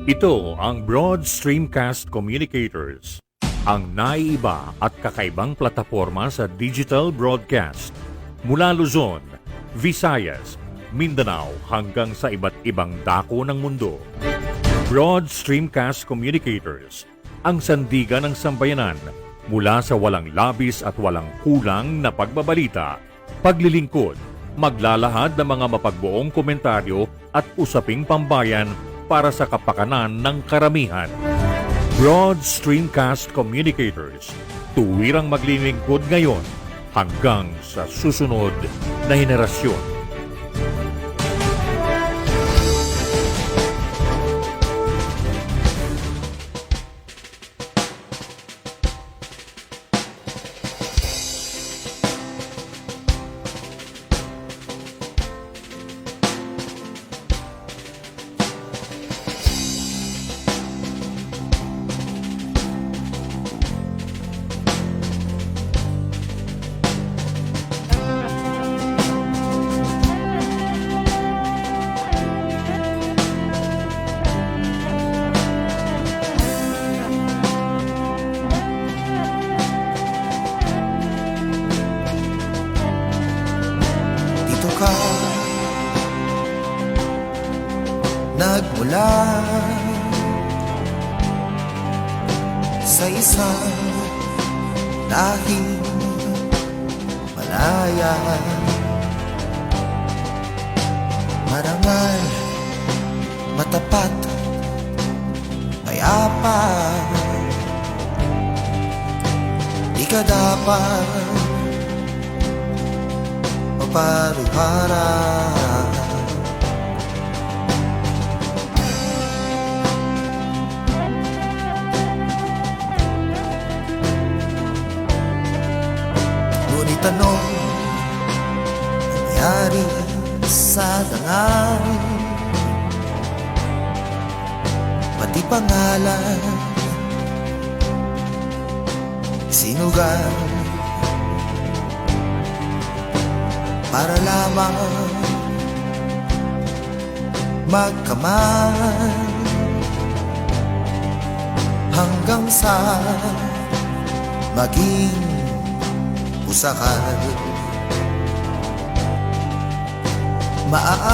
Ito ang Broad Streamcast Communicators, ang naiiba at kakaibang plataforma sa digital broadcast. Mula Luzon, Visayas, Mindanao hanggang sa iba't ibang dako ng mundo. Broad Streamcast Communicators, ang sandigan ng sambayanan mula sa walang labis at walang kulang na pagbabalita, paglilingkod, maglalahad ng mga mapagbuong komentaryo at usaping pambayan para sa kapakanan ng karamihan. Broad Streamcast Communicators, tuwirang maglilingkod ngayon hanggang sa susunod na henerasyon. Ka nagmula sa isang lahing malaya, marangal, matapat, payapa. Di ka dapat para ngunit anong nangyari sa dangal, pati pangalan sinugal para lamang magkamay hanggang sa maging usakan. Maaari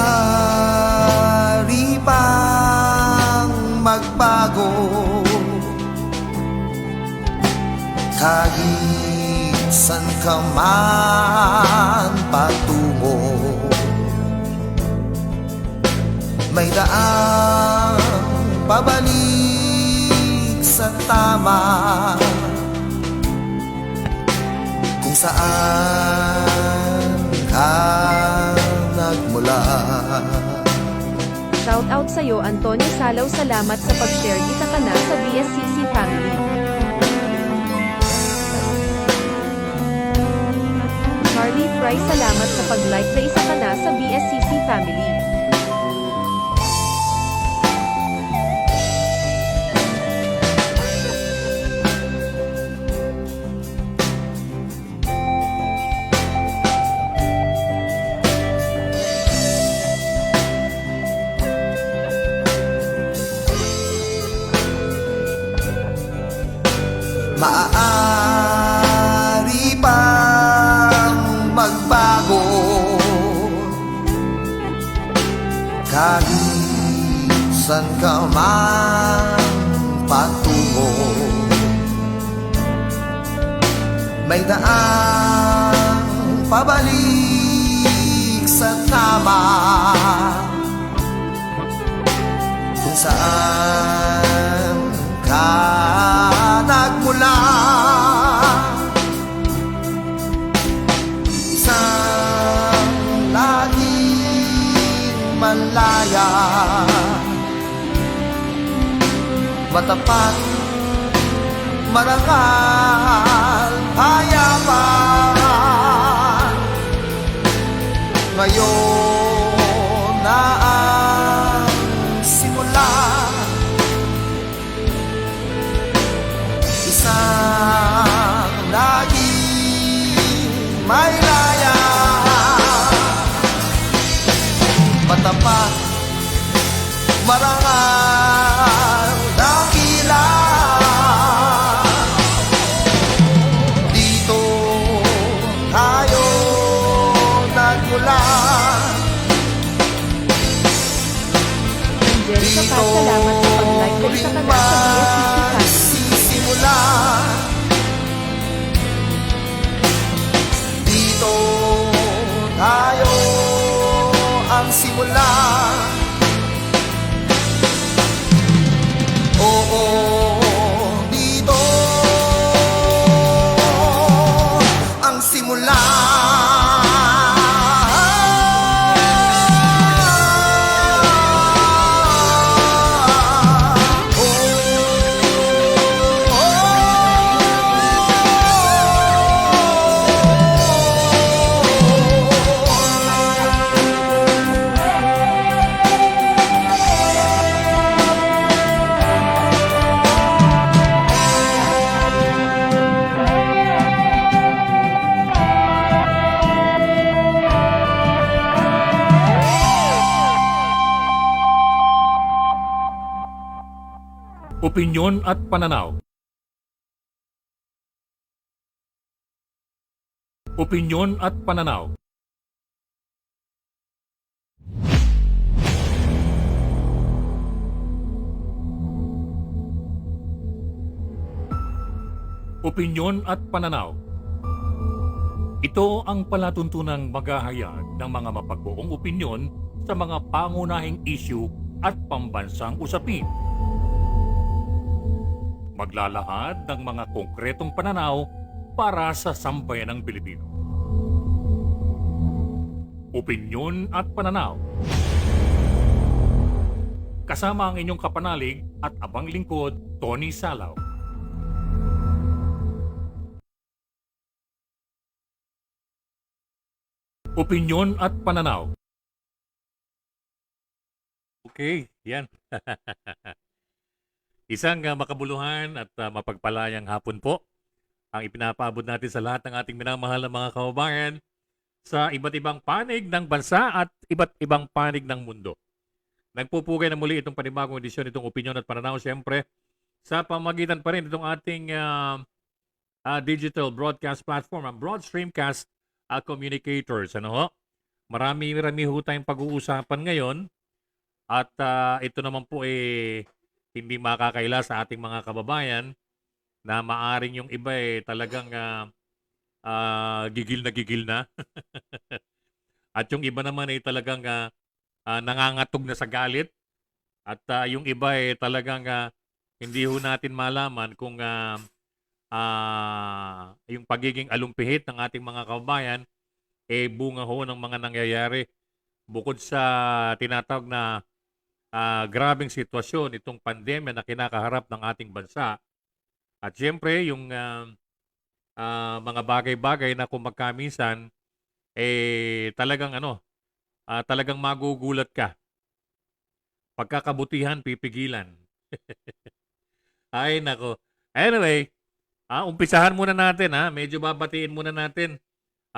bang magbago kahit san ka man patungo? May daang pabalik sa tama kung saan ka nagmula. Shout out sa'yo Antonio Salaw, salamat sa pag-share, kita ka na sa BSCC family. Charlie Fry, salamat sa pag-like na isa ka na sa BSCC family. Maaari bang magbago kahit san ka man patungo? May daang pabalik sa tama kung saan ka nagmula. Isang laging malaya, matapat, marangal, hayapan. Ngayon na ang simula, isang laging may laya, matapat, ka pa. Salamat sa pag-like na isa ka na sa BSCC Cast. Sisimula. Dito tayo ang simula. Oo, dito ang simula. Opinyon at pananaw. Opinyon at pananaw. Opinyon at pananaw. Ito ang palatuntunang maghahayag ng mga mapagbuong opinyon sa mga pangunahing issue at pambansang usapin. Maglalahad ng mga konkretong pananaw para sa sambayan ng Pilipino. Opinyon at pananaw. Kasama ang inyong kapanalig at abang lingkod, Tony Salaw. Opinyon at pananaw. Okay, yan. Isang makabuluhan at mapagpalayang hapon po ang ipinapaabot natin sa lahat ng ating minamahal na mga kababayan sa iba't ibang panig ng bansa at iba't ibang panig ng mundo. Nagpupugay na muli itong panibagong edisyon itong Opinyon at Pananaw, siyempre sa pamagitan pa rin itong ating digital broadcast platform, ang Broad Streamcast Communicators. Ano ho? Marami ho tayong pag-uusapan ngayon at ito naman po hindi makakaila sa ating mga kababayan na maaring yung iba talagang gigil na. At yung iba naman talagang nangangatog na sa galit. At yung iba talagang hindi ho natin malaman kung yung pagiging alumpihit ng ating mga kababayan bunga ho ng mga nangyayari. Bukod sa tinatawag na grabing sitwasyon itong pandemya na kinakaharap ng ating bansa. At siyempre, yung mga bagay-bagay na kung magkaminsan, talagang magugulat ka. Pagkakabutihan, pipigilan. Ay, nako. Anyway, umpisahan muna natin. Medyo babatiin muna natin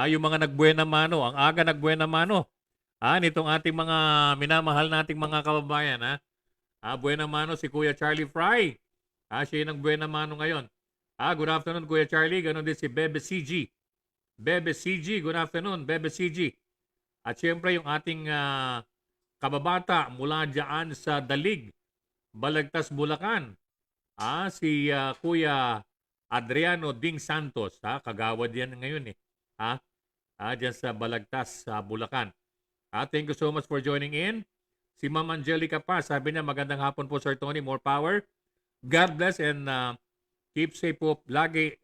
yung mga nagbuena mano, ang aga nagbuena mano. Nitong ating mga minamahal nating mga kababayan. Buena mano si Kuya Charlie Fry. Siya yung buena mano ngayon. Good afternoon, Kuya Charlie. Ganon din si Bebe CG. Bebe CG, good afternoon, Bebe CG. At siyempre yung ating kababata mula dyan sa Dalig, Balagtas, Bulacan. Si Kuya Adriano Ding Santos. Kagawad yan ngayon dyan sa Balagtas, Bulacan. Thank you so much for joining in. Si Ma'am Angelica pa, sabi niya, magandang hapon po, Sir Tony. More power. God bless and keep safe po lagi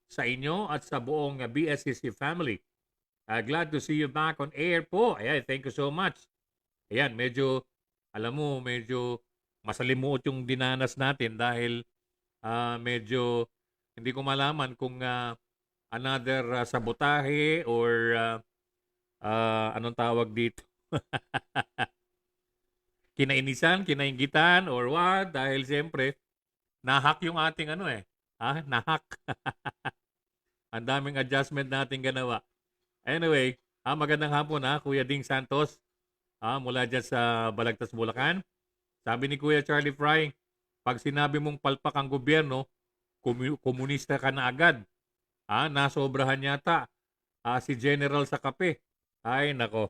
sa inyo at sa buong BSCC family. Glad to see you back on air po. Ayan, thank you so much. Ayan, medyo masalimuot yung dinanas natin dahil medyo hindi ko malaman kung another sabotahe or anong tawag dito? Kinainisan, kinainggitan, or what? Dahil siyempre, nahack yung ating nahack. Ang daming adjustment natin ganawa. Anyway, magandang hapon Kuya Ding Santos. Mula dyan sa Balagtas, Bulacan. Sabi ni Kuya Charlie Fry, pag sinabi mong palpak ang gobyerno, komunista ka na agad. Nasobrahan yata si General sa kape. Ay, nako.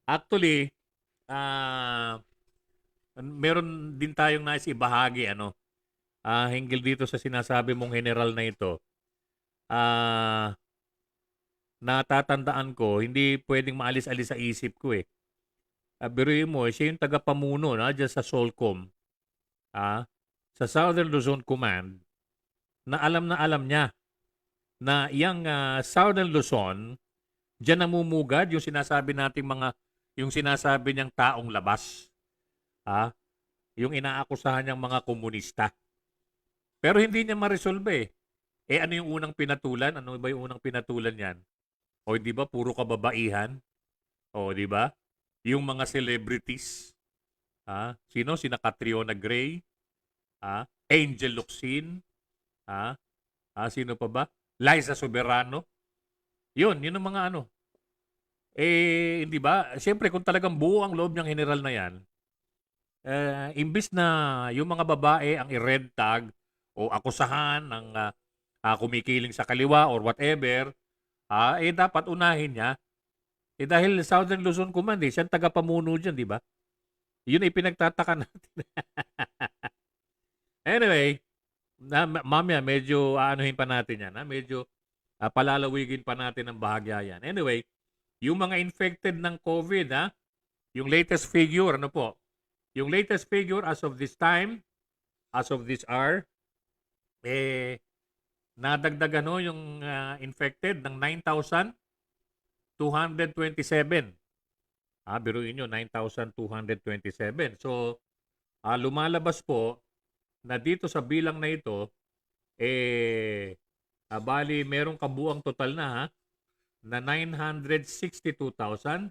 Actually, meron din tayong nais ibahagi, hinggil dito sa sinasabi mong general na ito. Natatandaan ko, hindi pwedeng maalis-alis sa isip ko eh. Biruin mo, siya yung tagapamuno dyan sa SOLCOM, sa Southern Luzon Command, na alam niya na yung Southern Luzon, dyan namumugad yung sinasabi nating yung sinasabi niyang taong labas. Yung inaakusahan niyang mga komunista. Pero hindi niya ma-resolve eh. Ano yung unang pinatulan? Ano ba yung unang pinatulan yan? O di ba puro kababaihan? O di ba? Yung mga celebrities. Sino? Sina Catriona Gray, Angel Locsin, sino pa ba? Liza Soberano. Yun ang mga hindi ba? Siyempre kung talagang buo ang loob ng general na yan, imbis na yung mga babae ang i-red tag o akusahan ng kumikiling sa kaliwa or whatever, dapat unahin niya. Dahil Southern Luzon Command, siya ang tagapamuno dyan, di ba? Yun ay pinagtataka natin. Anyway, mamaya medyo aanuhin pa natin yan. Medyo palalawigin pa natin ang bahagya yan. Anyway, yung mga infected ng COVID, yung latest figure, yung latest figure as of this time, as of this hour, nadagdagan yung infected ng 9,227. Biruin nyo, 9,227. So, lumalabas po na dito sa bilang na ito, bali merong kabuang total na na 962,307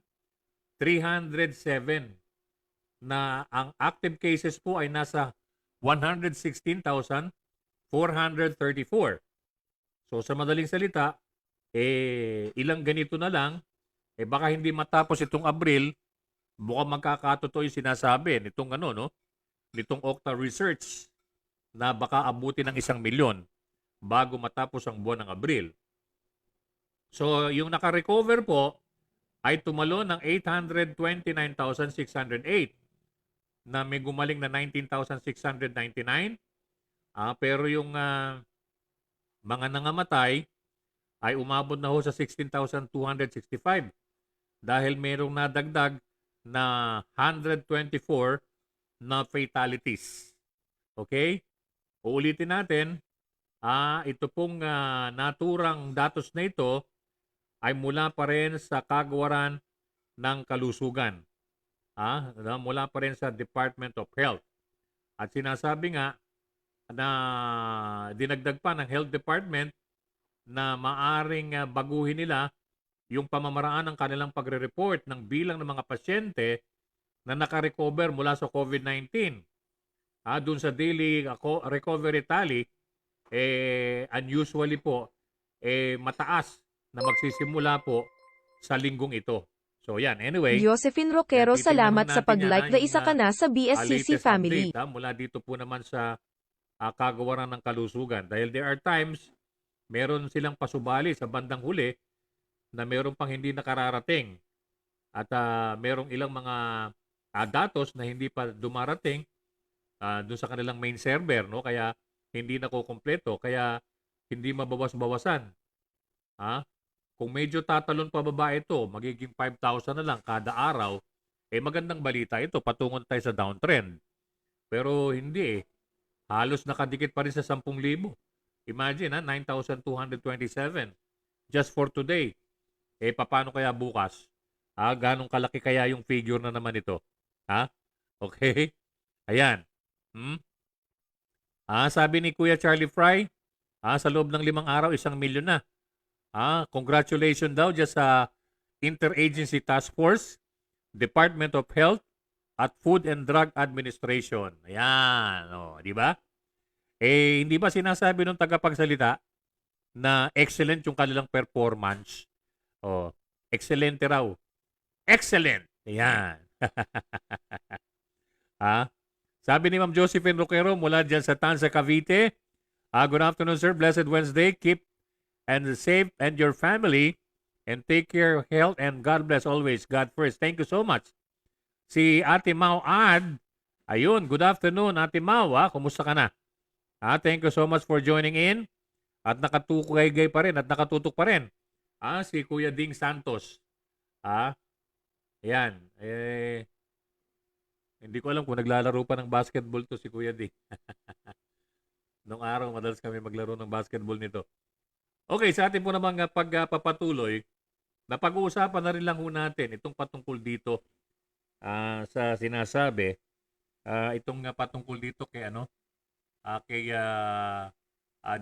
na ang active cases po ay nasa 116,434. So sa madaling salita, ilang ganito na lang, baka hindi matapos itong Abril, mukhang magkakatotoo yung sinasabi nitong nitong Okta Research na baka abuti ng 1 milyon bago matapos ang buwan ng Abril. So yung naka-recover po ay tumalo ng 829,608 na may gumaling na 19,699. Pero yung mga nangamatay ay umabot na ho sa 16,265 dahil mayroong nadagdag na 124 na fatalities. Okay? Uulitin natin, ito pong naturang datos na ito ay mula pa rin sa kagawaran ng kalusugan. Mula pa rin sa Department of Health. At sinasabi nga na dinagdag pa ng Health Department na maaring baguhin nila yung pamamaraan ng kanilang pagre-report ng bilang ng mga pasyente na naka-recover mula sa COVID-19. Doon sa daily recovery tally, unusually po, mataas na magsisimula po sa linggong ito. So yan, anyway. Josephine Roquero, titingnan salamat sa natin pag-like na isa ka na sa BSCC latest family. update, mula dito po naman sa kagawaran ng kalusugan. Dahil there are times, meron silang pasubali sa bandang huli na meron pang hindi nakararating. At merong ilang mga datos na hindi pa dumarating doon sa kanilang main server. Kaya hindi nakukumpleto. Kaya hindi mabawas-bawasan. Kung medyo tatalon pababa ito, magiging 5,000 na lang kada araw, magandang balita ito, patungo tayo sa downtrend. Pero hindi halos nakadikit pa rin sa 10,000. Imagine 9,227 just for today. Paano kaya bukas? Ganong kalaki kaya yung figure na naman ito? Okay? Ayan. Sabi ni Kuya Charlie Fry, sa loob ng 5 araw, 1 milyon na. Congratulations daw dyan sa Interagency Task Force, Department of Health, at Food and Drug Administration. Ayan. Di ba? Hindi ba sinasabi ng tagapagsalita na excellent yung kanilang performance? Excellent raw. Excellent. Ayan. Sabi ni Ma'am Josephine Roquero mula dyan sa Tanza, Cavite. Good afternoon, sir. Blessed Wednesday. Keep and safe and your family and take care of health and God bless always. God first. Thank you so much. Si Ate Mau Ad Ayun, good afternoon, Ate Mau, kumusta ka na? Thank you so much for joining in. At nakatukoy pa rin at nakatutok pa rin. Si Kuya Ding Santos. Ah, Ayan. Hindi ko alam kung naglalaro pa ng basketball to si Kuya Ding. Nung araw, madalas kami maglaro ng basketball nito. Okay, sa atin po namang pagpapatuloy, napag-uusapan na rin lang ho natin itong patungkol dito sa sinasabi. Itong patungkol dito kay kay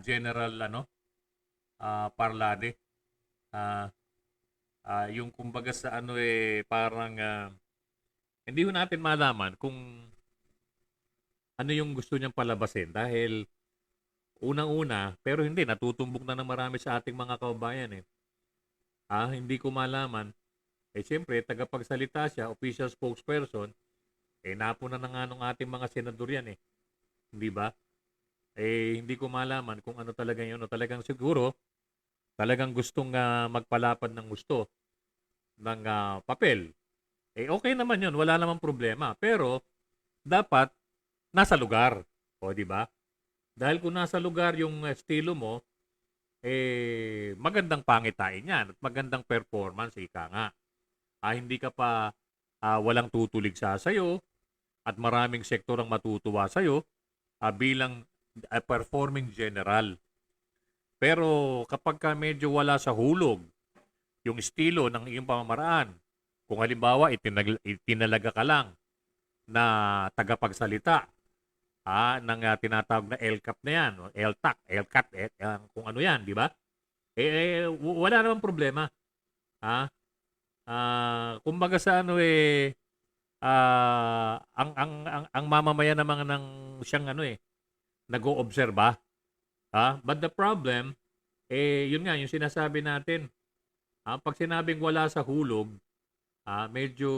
General Parlade. Yung kumbaga sa parang hindi ho natin malaman kung ano yung gusto niyang palabasin dahil unang-una, pero hindi, natutumbok na ng marami sa ating mga kababayan eh. Hindi ko malaman. Siyempre, tagapagsalita siya, official spokesperson, napuna na nga nung ating mga senador yan eh. Hindi ba? Hindi ko malaman kung ano talaga yun. Talagang siguro, talagang gustong magpalapad ng gusto ng papel. Okay naman yun, wala namang problema. Pero, dapat, nasa lugar. O, di ba? Dahil kung nasa lugar yung estilo mo, magandang pangitain yan at magandang performance, ika nga. Hindi ka pa walang tutulig sa'yo at maraming sektor ang matutuwa sa'yo bilang performing general. Pero kapag ka medyo wala sa hulog yung estilo ng iyong pamamaraan, kung halimbawa itinalaga ka lang na tagapagsalita ng tinatawag na LCAP na yan, o LTAC, LCAT, kung ano yan, di ba? Wala namang problema. Kumbaga sa ang mamamayan naman ng siyang nag-oobserba. But the problem, yun nga, yung sinasabi natin, pag sinabing wala sa hulog, medyo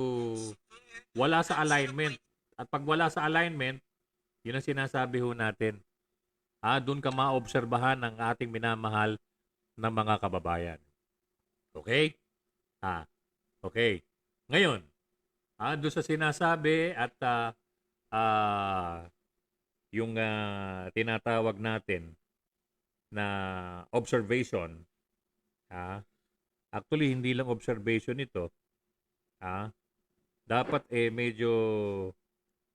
wala sa alignment. At pag wala sa alignment, yun ang sinasabi ho natin. Doon ka maobserbahan ng ating minamahal ng mga kababayan. Okay? Okay. Ngayon, doon sa sinasabi at yung tinatawag natin na observation, actually hindi lang observation ito, dapat medyo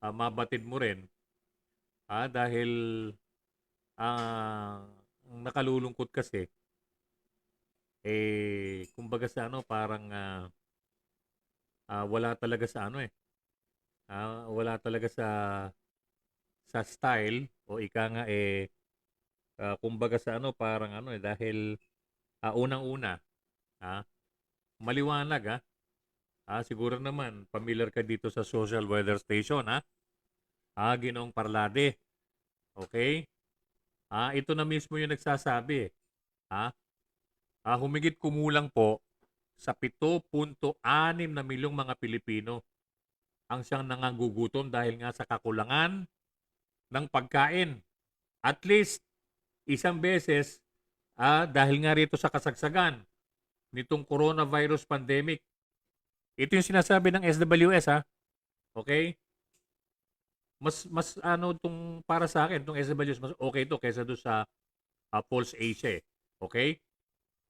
mabatid mo rin dahil nakalulungkot kasi kumbaga sa parang wala talaga sa wala talaga sa style o ika nga kumbaga sa parang dahil unang-una maliwanag siguro naman familiar ka dito sa social weather station Ginoong Parlade. Okay? Ito na mismo yung nagsasabi. Humigit kumulang po sa 7.6 na milyong mga Pilipino ang siyang nangagugutom dahil nga sa kakulangan ng pagkain. At least isang beses dahil nga rito sa kasagsagan nitong coronavirus pandemic. Ito yung sinasabi ng SWS Okay? Mas tong para sa akin, tong SWS, mas okay to kaysa doon sa Pulse Asia. Okay?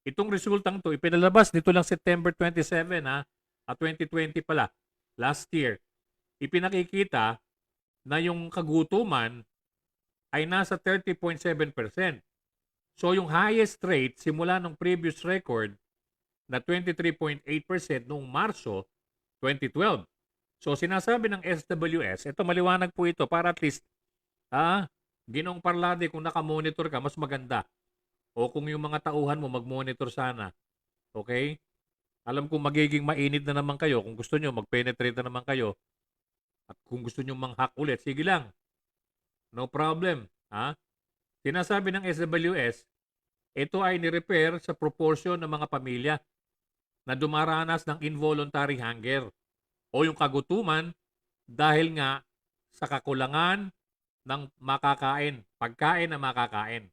Itong resultang to, ipinalabas nito lang September 27, 2020 pala, last year. Ipinakikita na yung kagutuman ay nasa 30.7%. So yung highest rate simula nung previous record na 23.8% noong Marso 2012. So sinasabi ng SWS, ito maliwanag po ito para at least Ginoong Parlade, kung nakamonitor ka, mas maganda. O kung yung mga tauhan mo mag-monitor sana. Okay? Alam ko magiging mainit na naman kayo. Kung gusto nyo, mag-penetrate na naman kayo. At kung gusto nyo mang-hack ulit, sige lang. No problem. Sinasabi ng SWS, ito ay ni-repair sa proportion ng mga pamilya na dumaranas ng involuntary hunger o yung kagutuman dahil nga sa kakulangan ng makakain, pagkain na makakain.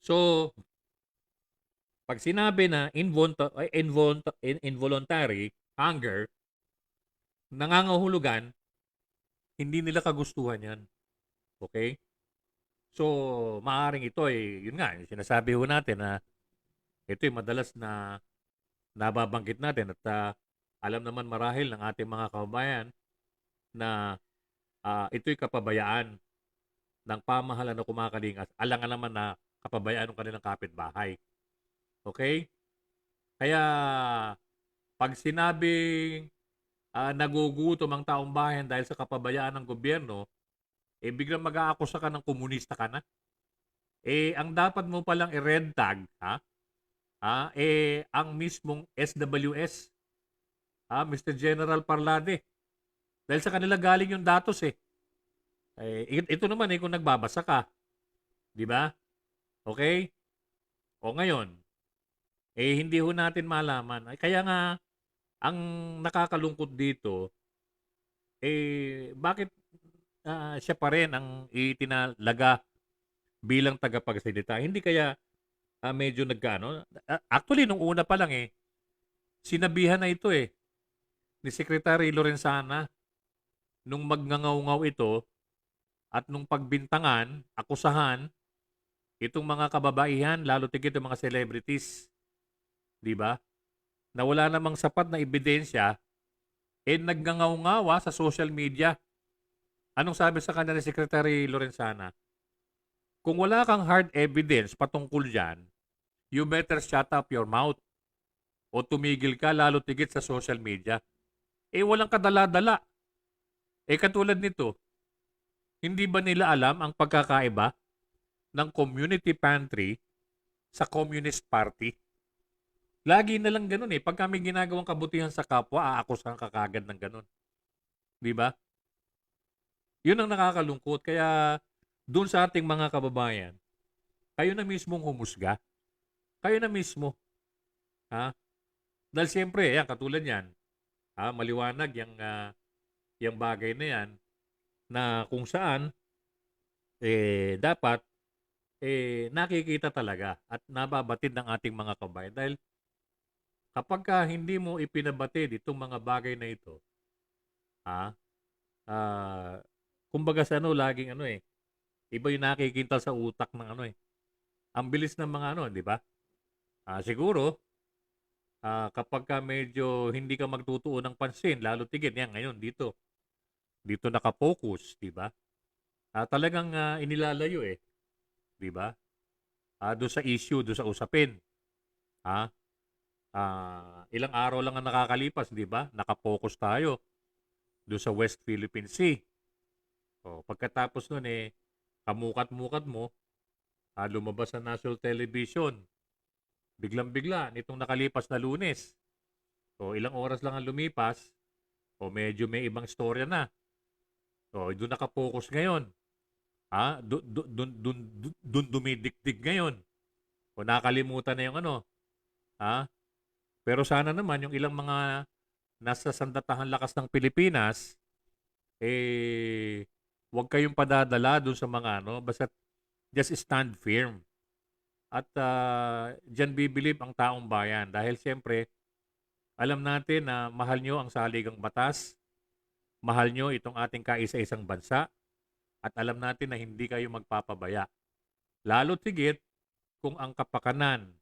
So, pag sinabi na involuntary hunger, nangangahulugan hindi nila kagustuhan yan. Okay? So, maaaring ito ay, yun nga, yung sinasabi ho natin na ito ay madalas na nababanggit natin at alam naman marahil ng ating mga kababayan na ito'y kapabayaan ng pamahalaan na kumakalingas. Alangan naman na kapabayaan ng kanilang kapitbahay. Okay? Kaya, pag sinabing nagugutom ang taong bayan dahil sa kapabayaan ng gobyerno, biglang mag-aakusa ka ng komunista ka na. Ang dapat mo palang i-red tag, ang mismong SWS, Mr. General Parlade. Dahil sa kanila galing yung datos ito naman kung nagbabasa ka. Di ba? Okay? O ngayon, hindi ho natin malaman. Kaya nga, ang nakakalungkot dito, bakit siya pa rin ang itinalaga bilang tagapagsalita? Hindi kaya medyo nagkaano? Actually, nung una pa lang sinabihan na ito ni Secretary Lorenzana nung magngangaw-ngaw ito at nung pagbintangan, akusahan, itong mga kababaihan, lalo tigit yung mga celebrities, di ba? Na wala namang sapat na ebidensya, nagngangaw-ngawa sa social media. Anong sabi sa kanya ni Secretary Lorenzana? Kung wala kang hard evidence patungkol dyan, you better shut up your mouth o tumigil ka lalo tigit sa social media. Walang kadala-dala. Katulad nito, hindi ba nila alam ang pagkakaiba ng community pantry sa Communist Party? Lagi na lang ganun Pag kami ginagawang kabutihan sa kapwa, aakusahan ka kagad ng ganun. Di ba? Yun ang nakakalungkot. Kaya doon sa ating mga kababayan, kayo na mismong humusga. Kayo na mismo. Dahil siyempre, katulad yan, maliwanag yung bagay na yan na kung saan dapat nakikita talaga at nababatid ng ating mga kababayan. Dahil kapag hindi mo ipinabatid itong mga bagay na ito, kumbaga sa laging iba yung nakikintal sa utak ng ang bilis ng mga di ba? Siguro, kapag medyo hindi ka magtutuon ng pansin, lalo tigit yan ngayon dito nakapokus, di ba? Talagang inilalayo di ba? Doon sa issue, doon sa usapin. Ilang araw lang ang nakakalipas, di ba? Nakapokus tayo doon sa West Philippine Sea. Pagkatapos nun kamukat-mukat mo, lumabas sa national television. Biglang-bigla, nitong nakalipas na Lunes. Ilang oras lang ang lumipas, medyo may ibang storya na. Doon nakapokus ngayon. Doon dumidikdig ngayon. Nakalimutan na yung Pero sana naman yung ilang mga nasa sandatahan lakas ng Pilipinas, huwag kayong padadala doon sa mga basta just stand firm. At dyan bibilib ang taong bayan. Dahil siyempre, alam natin na mahal nyo ang saligang batas, mahal nyo itong ating kaisa-isang bansa, at alam natin na hindi kayo magpapabaya. Lalo tigit kung ang kapakanan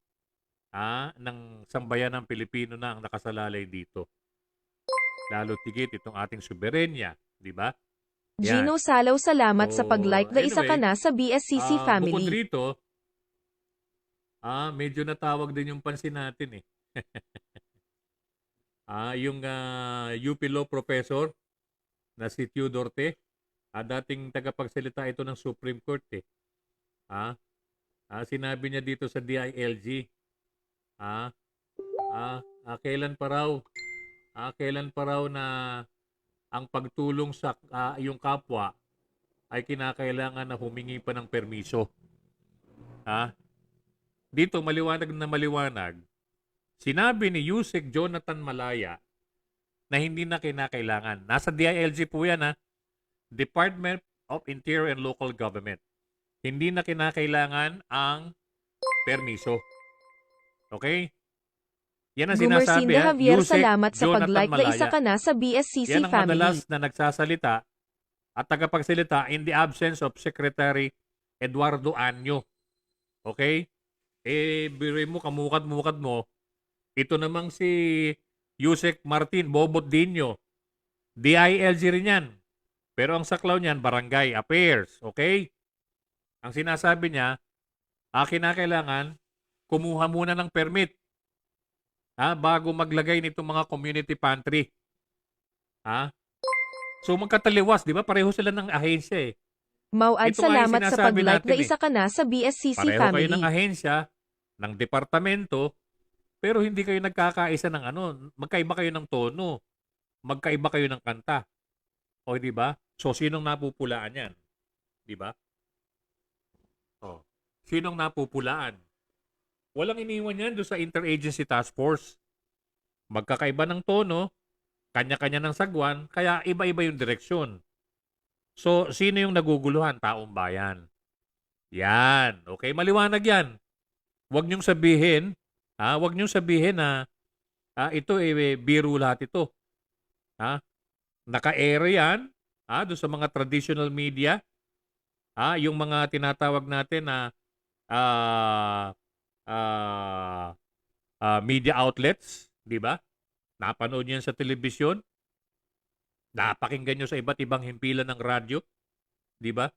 ng sambayan ng Pilipino na ang nakasalalay dito. Lalo tigit itong ating soberenya, di ba? Gino Salaw, salamat sa pag-like na isa ka na sa BSCC family. Bukod rito, medyo natawag din yung pansin natin yung UP Law Professor na si Theodore Te, dating tagapagsalita ito ng Supreme Court sinabi niya dito sa DILG, kailan pa raw na ang pagtulong sa iyong kapwa ay kinakailangan na humingi pa ng permiso. Dito maliwanag na maliwanag, sinabi ni Yusek Jonathan Malaya na hindi na kinakailangan. Nasa DILG po yan Department of Interior and Local Government. Hindi na kinakailangan ang permiso. Okay? Yan ang sinasabi. Gumersinda Javier, Yusek salamat sa Jonathan pag-like na isa Malaya. ka na sa BSCC Yan ang family. madalas na nagsasalita at tagapagsalita in the absence of Secretary Eduardo Anyo. Okay? Biruin mo, kamukad-mukad mo, ito namang si Yusek Martin Bobot Dinyo, DILG rin yan. Pero ang saklaw niyan, Barangay Affairs. Okay? Ang sinasabi niya, kinakailangan kumuha muna ng permit bago maglagay nitong mga community pantry. So magkataliwas, di ba? Pareho sila ng ahensya eh. Mauad, Ito nga yung salamat sa sinasabi pag-like na natin isa ka na sa BSCC Pareho family. kayo ng ahensya, ng departamento, pero hindi kayo nagkakaisa ng magkaiba kayo ng tono, magkaiba kayo ng kanta. O di ba? So sinong napupulaan yan? Di ba? Oh. Sinong napupulaan? Walang iniwan yan doon sa Interagency Task Force. Magkakaiba ng tono, kanya-kanya ng sagwan, kaya iba-iba yung direksyon. So, sino yung naguguluhan? Taong bayan. Yan. Okay, maliwanag yan. Huwag niyong sabihin, huwag niyong sabihin na ito biro lahat ito. Naka-air yan, doon sa mga traditional media, yung mga tinatawag natin na media outlets, di ba? Napanood niyo yan sa telebisyon, napakinggan niyo sa iba't ibang himpilan ng radyo, di ba?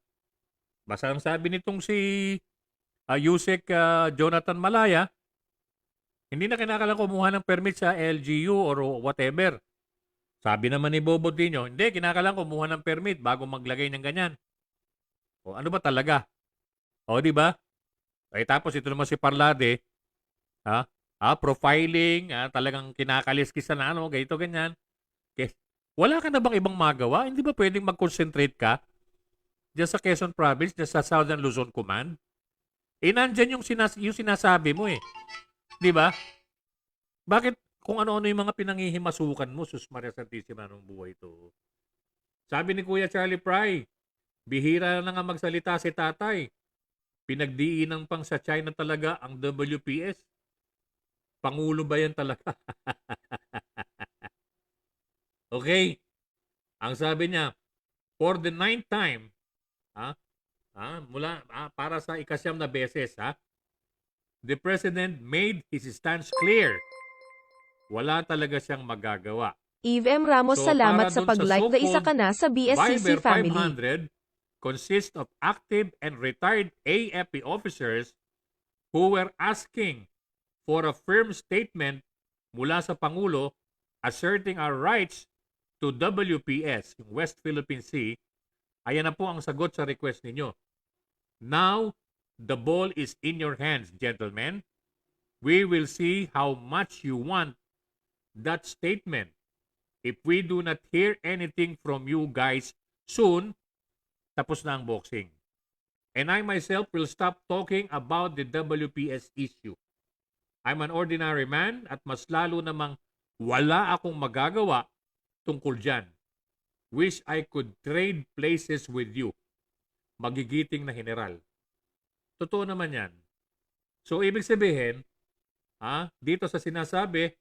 Basta ang sabi nitong si Yusek Jonathan Malaya, hindi na kinakailangan kumuha ng permit sa LGU or whatever. Sabi naman ni Bobo Dino, hindi, kinakailangan kumuha ng permit bago maglagay ng ganyan. O ano ba talaga? O di ba? Tapos ito naman si Parlade, profiling, talagang kinakaliskisan na ganito, ganyan. Okay. Wala ka na bang ibang magawa? Hindi ba pwedeng mag-concentrate ka diyan sa Quezon Province, diyan sa Southern Luzon Command? Nandyan yung sinasabi mo eh. Di ba? Bakit kung ano-ano yung mga pinangihimasukan mo, Sus Maria Santissima, nung buhay ito? Sabi ni Kuya Charlie Fry, bihira na nga magsalita si tatay. Pinagdiinang pang sa China talaga ang WPS. Pangulo ba yan talaga? Okay. Ang sabi niya, for the 9th time, para sa ikasyam na beses, the President made his stance clear. Wala talaga siyang magagawa. Eve M. Ramos, So, salamat para sa dun pag-like na isa so-called ka na sa BSCC Viber family. 500 consists of active and retired AFP officers who were asking for a firm statement mula sa Pangulo asserting our rights to WPS, yung West Philippine Sea. Ayan na po ang sagot sa request ninyo. Now, the ball is in your hands, gentlemen. We will see how much you want that statement. If we do not hear anything from you guys soon, tapos na ang boxing. And I myself will stop talking about the WPS issue. I'm an ordinary man at mas lalo namang wala akong magagawa tungkol dyan. Wish I could trade places with you. Magigiting na general. Totoo naman yan. So, ibig sabihin, dito sa sinasabi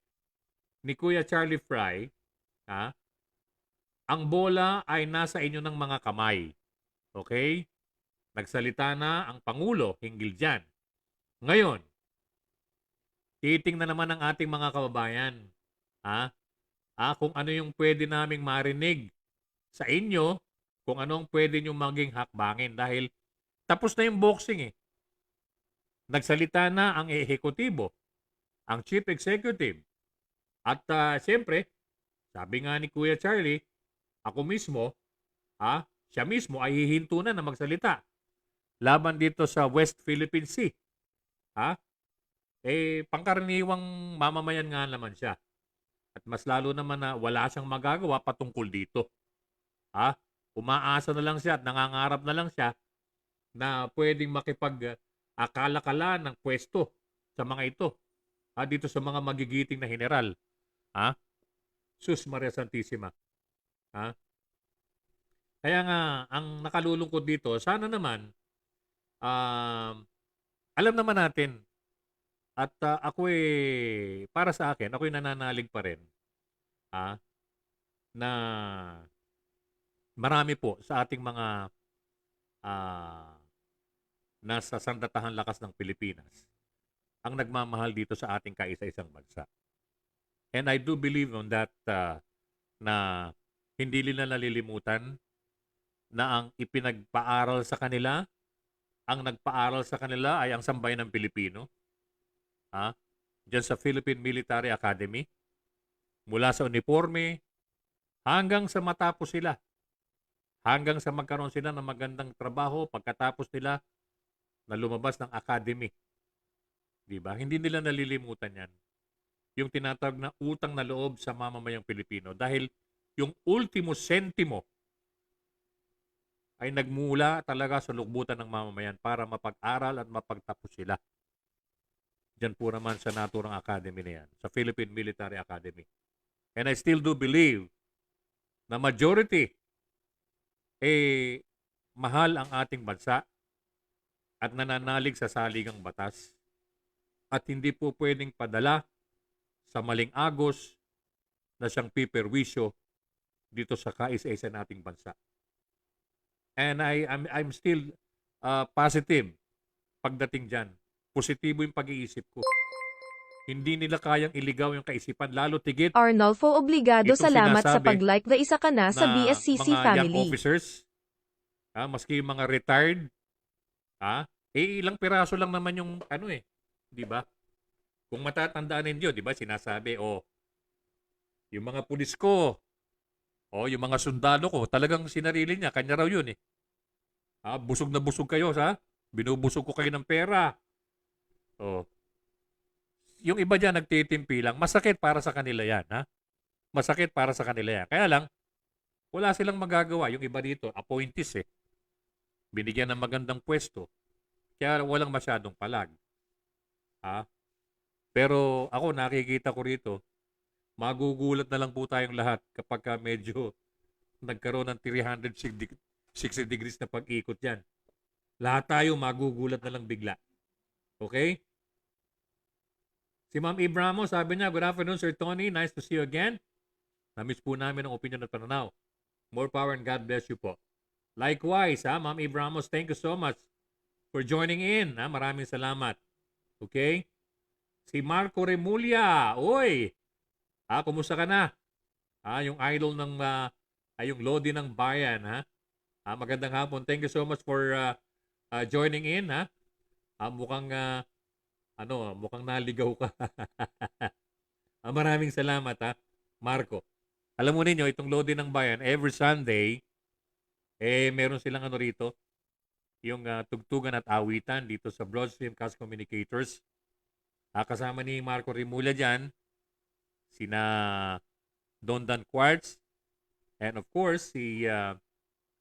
ni Kuya Charlie Fry, ang bola ay nasa inyo ng mga kamay. Okay? Nagsalita na ang Pangulo hinggil dyan. Ngayon, titingnan naman ng ating mga kababayan. Kung ano yung pwede naming marinig sa inyo, kung anong pwede nyo maging hakbangin. Dahil tapos na yung boxing eh. Nagsalita na ang ehekutibo, ang chief executive. At siyempre, sabi nga ni Kuya Charlie, ako mismo, siya mismo ay hihinto na magsalita laban dito sa West Philippine Sea. Pangkaraniwang mamamayan nga naman siya. At mas lalo naman na wala siyang magagawa patungkol dito. Umaasa na lang siya at nangangarap na lang siya na pwedeng makipag-akala-kala ng pwesto sa mga ito. Dito sa mga magigiting na general. Sus Maria Santissima. Kaya nga, ang nakalulungkot dito, sana naman, alam naman natin, at ako para sa akin, ako'y nananalig pa rin, na marami po sa ating mga ah, nasa sandatahan lakas ng Pilipinas ang nagmamahal dito sa ating kaisa-isang bansa. And I do believe on that na hindi nila nalilimutan na ang ipinagpaaral sa kanila, ang nagpaaral sa kanila ay ang sambayan ng Pilipino. Ha? Diyan sa Philippine Military Academy. Mula sa uniforme hanggang sa matapos sila. Hanggang sa magkaroon sila ng magandang trabaho pagkatapos nila na lumabas ng academy. Diba? Hindi nila nalilimutan yan. Yung tinatawag na utang na loob sa mamamayang Pilipino. Dahil yung ultimo sentimo ay nagmula talaga sa lukbutan ng mamamayan para mapag-aral at mapagtapos sila. Diyan po naman sa naturang academy na yan, sa Philippine Military Academy. And I still do believe na majority mahal ang ating bansa at nananalig sa saligang batas at hindi po pwedeng padala sa maling agos na siyang piperwisyo dito sa kaisa-isa nating bansa. And I'm still positive pagdating dyan. Positibo yung pag-iisip ko. Hindi nila kayang iligaw yung kaisipan, lalo tigit Arnolfo Obligado, itong salamat sa sinasabi pag-like na isa ka na sa na BSCC mga young family. officers, maski yung mga retired, ilang piraso lang naman yung di ba? Kung matatandaan ninyo, di ba, sinasabi, yung mga pulis ko, yung mga sundalo ko, talagang sinarili niya, kanya raw yun eh. Busog na busog kayo, binubusog ko kayo ng pera. Yung iba dyan nagtitimpi lang, masakit para sa kanila yan, Masakit para sa kanila yan. Kaya lang, wala silang magagawa. Yung iba dito, appointees binigyan ng magandang pwesto. Kaya walang masyadong palag. Pero ako, nakikita ko rito, magugulat na lang po tayong lahat kapag medyo nagkaroon ng 360 degrees na pag-ikot yan. Lahat tayo magugulat na lang bigla. Okay? Si Ma'am Ibramo, sabi niya, good afternoon, Sir Tony. Nice to see you again. Namiss po namin ang opinion at pananaw. More power and God bless you po. Likewise, Ma'am Ibramos, thank you so much for joining in. Maraming salamat. Okay? Si Marco Remulla, oy! Kumusta ka na? Yung idol ng, yung Lodi ng Bayan, magandang hapon. Thank you so much for joining in, mukhang, mukhang naligaw ka. Maraming salamat, Marco. Alam mo ninyo, itong Lodi ng Bayan, every Sunday, meron silang rito, yung tugtugan at awitan dito sa Broadstream Cast Communicators. Kasama ni Marco Remulla dyan, sina Don Dan Quartz, and of course, si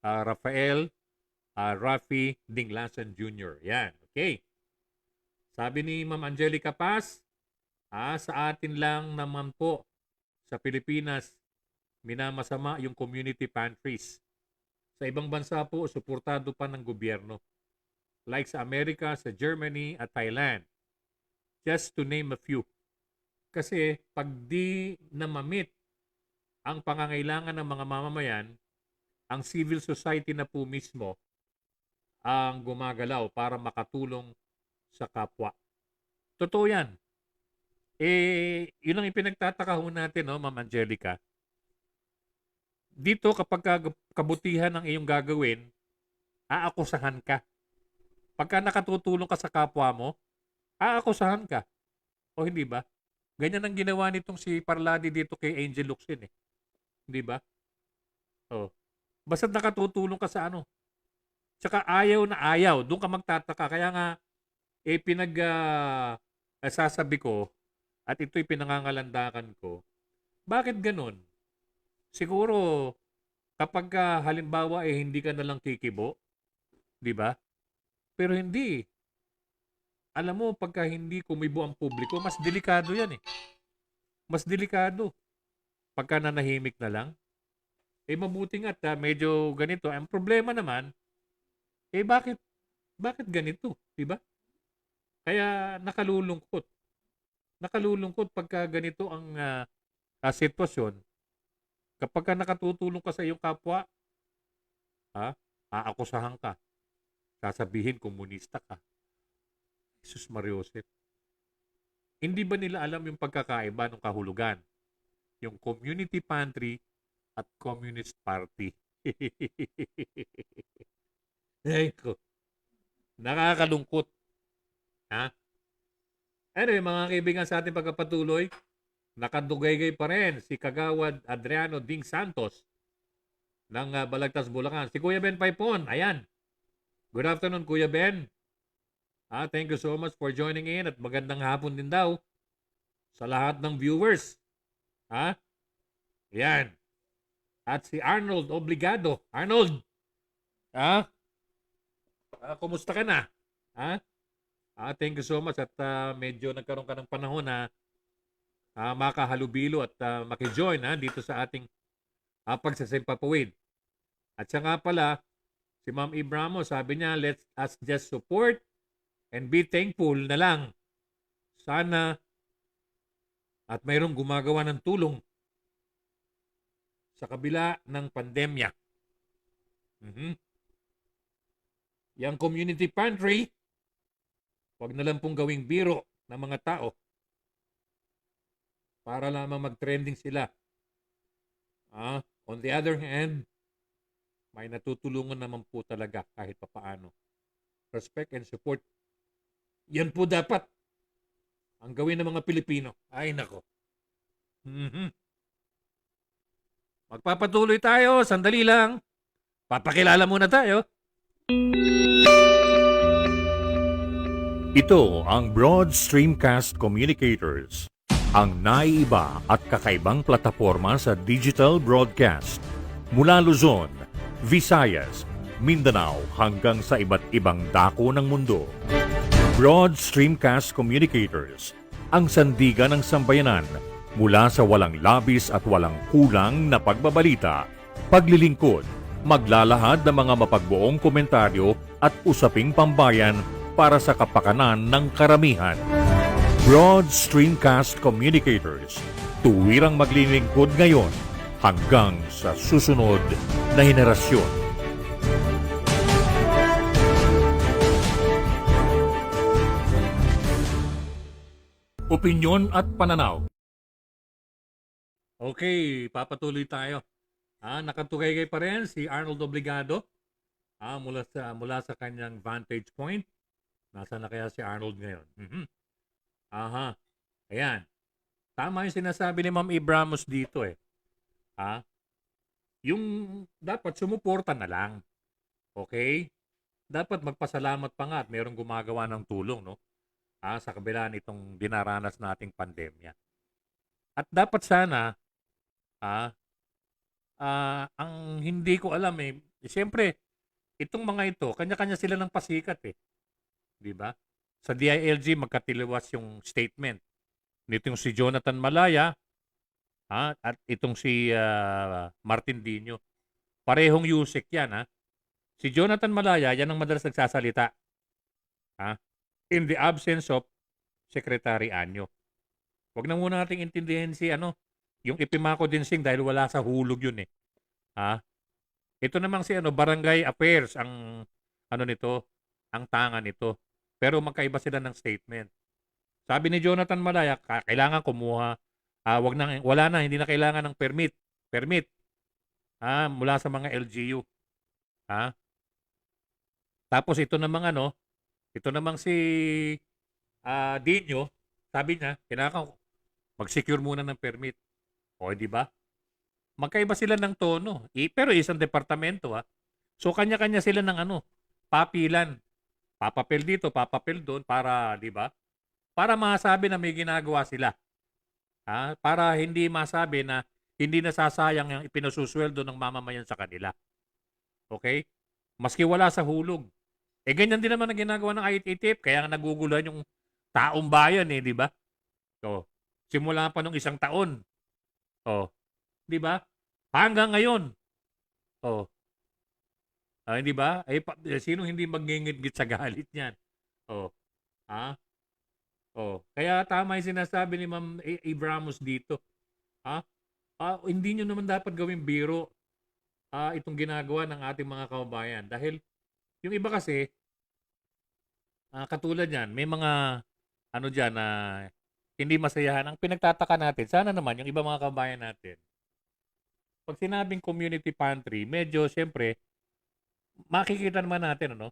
Rafael Rafi Dinglasan Jr. Yan, okay. Sabi ni Ma'am Angelica Paz, sa atin lang naman po sa Pilipinas, minamasama yung community pantries. Sa ibang bansa po, suportado pa ng gobyerno. Like sa Amerika, sa Germany at Thailand. Just to name a few. Kasi pag di na mamit ang pangangailangan ng mga mamamayan, ang civil society na po mismo ang gumagalaw para makatulong sa kapwa. Totoo yan. Yun ang ipinagtataka ho natin, Ma'am Angelica. Dito kapag kabutihan ng iyong gagawin, aakusahan ka. Pagka nakatutulong ka sa kapwa mo, aakusahan ka. O hindi ba? Ganyan ang ginawa nitong si Parladi dito kay Angel Locsin eh. Hindi ba? Basta nakatutulong ka sa Tsaka ayaw na ayaw. Doon ka magtataka. Kaya nga, sasabi ko, at ito'y pinangangalandakan ko, bakit ganun? Siguro, kapag halimbawa hindi ka nalang kikibo, di ba? Pero hindi. Alam mo, pagka hindi kumibo ang publiko, mas delikado yan eh. Mas delikado. Pagka nanahimik na lang, mabuti nga't medyo ganito. Ang problema naman, bakit ganito? Di ba? Kaya nakalulungkot. Nakalulungkot pagka ganito ang sitwasyon. Kapag nakatutulong ka sa iyong kapwa, Ha? Aakusahan ka. Sasabihin komunista ka. Jesus Mariosep. Hindi ba nila alam yung pagkakaiba ng kahulugan? Yung community pantry at communist party. Ay ko. Nakakalungkot. Ha? Anyway, mga kaibigan sa ating pagkapatuloy, nakadugaygay pa rin si Kagawad Adriano Ding Santos ng Balagtas, Bulacan. Si Kuya Ben Paipon, ayan. Good afternoon, Kuya Ben. Thank you so much for joining in at magandang hapon din daw sa lahat ng viewers. Ayan. At si Arnold Obligado. Arnold, kumusta ka na? Thank you so much at medyo nagkaroon ka ng panahon na makahalubilo at makijoin dito sa ating pagsasimpapawid. At siya nga pala, si Ma'am Ibramo, sabi niya, let us just support and be thankful na lang. Sana at mayroong gumagawa ng tulong sa kabila ng pandemya. Yang community pantry, wag na lang pong gawing biro ng mga tao para lamang mag-trending sila. On the other hand, may natutulungan naman po talaga kahit papaano. Respect and support. Yan po dapat ang gawin ng mga Pilipino. Ay nako. Magpapatuloy tayo. Sandali lang. Papakilala muna tayo. Ito ang Broad Streamcast Communicators, ang naiiba at kakaibang plataporma sa digital broadcast mula Luzon, Visayas, Mindanao hanggang sa iba't ibang dako ng mundo. Broad Streamcast Communicators, ang sandigan ng sambayanan mula sa walang labis at walang kulang na pagbabalita, paglilingkod, maglalahad ng mga mapagbuong komentaryo at usaping pambayan para sa kapakanan ng karamihan. Broad Streamcast Communicators, tuwirang maglilingkod ngayon hanggang sa susunod na henerasyon. Opinyon at pananaw. Okay, papatuloy tayo. Nakatugaygay pa rin si Arnold Obligado mula sa kanyang vantage point. Nasaan na kaya si Arnold ngayon? Ayan. Tama yung sinasabi ni Ma'am Ibramos dito eh. Yung dapat sumuporta na lang. Okay? Dapat magpasalamat pa nga at mayroong gumagawa ng tulong, no? Sa kabila nitong dinaranas nating pandemya. At dapat sana, ang hindi ko alam siyempre, itong mga ito, kanya-kanya sila ng pasikat eh. Di ba? Sa DILG, magkatiliwas yung statement. Nitong si Jonathan Malaya, at itong si Martin Dino. Parehong Yusek yan, Si Jonathan Malaya, yan ang madalas nagsasalita. In the absence of Secretary Anyo. Huwag na muna nating intindihin si yung Ipimako Dinsing dahil wala sa hulog yun eh. Ito namang si Barangay Affairs ang ang tangan nito. Pero magkaiba sila ng statement. Sabi ni Jonathan Malaya, kailangan kumuha, wala na, hindi na kailangan ng permit. Mula sa mga LGU. Tapos ito namang si Dino, sabi niya, kailangan mag-secure muna ng permit. O, di ba? Magkaiba sila ng tono. Pero isang departamento, So, kanya-kanya sila ng papilan. Papapel dito, papapel doon para, di ba? Para masabi na may ginagawa sila. Para hindi masabi na hindi nasasayang yung ipinasusweldo ng mamamayan sa kanila. Okay? Maski wala sa hulog. Ganyan din naman ang ginagawa ng ITTF, kaya nga naguguluhan yung taong bayan di ba? So, simula pa nung 1 taon. Di ba? Hanggang ngayon. Hindi ba? Sino hindi magngingit-git sa galit niyan? Kaya tama yung sinasabi ni Ma'am Ibramos dito. Hindi nyo naman dapat gawing biro itong ginagawa ng ating mga kababayan. Dahil yung iba kasi, katulad yan, may mga ano dyan na hindi masayahan. Ang pinagtataka natin, sana naman yung iba mga kababayan natin, pag sinabing community pantry, medyo siyempre, makikita naman natin, ano,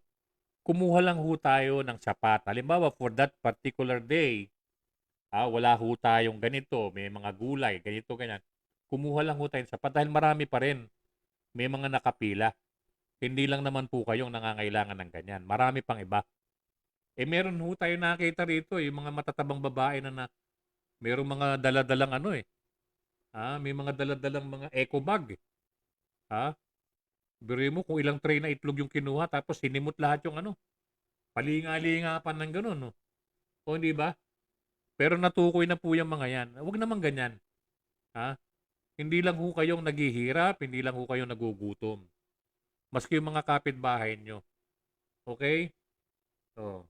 kumuha lang ho tayo ng sapat. Halimbawa, for that particular day, wala ho tayong ganito, may mga gulay, ganito, ganyan. Kumuha lang ho tayo ng sapat dahil marami pa rin. May mga nakapila. Hindi lang naman po kayong nangangailangan ng ganyan. Marami pang iba. Meron ho tayo nakita rito, yung mga matatabang babae na merong mga daladalang ano eh. May mga daladalang mga eco bag. Ha? Biruin mo kung ilang tray na itlog yung kinuha tapos sinimot lahat yung ano. Palinga-linga pa ng ganun, no? O hindi ba? Pero natukoy na po yung mga yan. Huwag naman ganyan. Ha? Hindi lang ho kayong naghihirap, hindi lang ho kayong nagugutom. Maski yung mga kapitbahay nyo. Okay? So,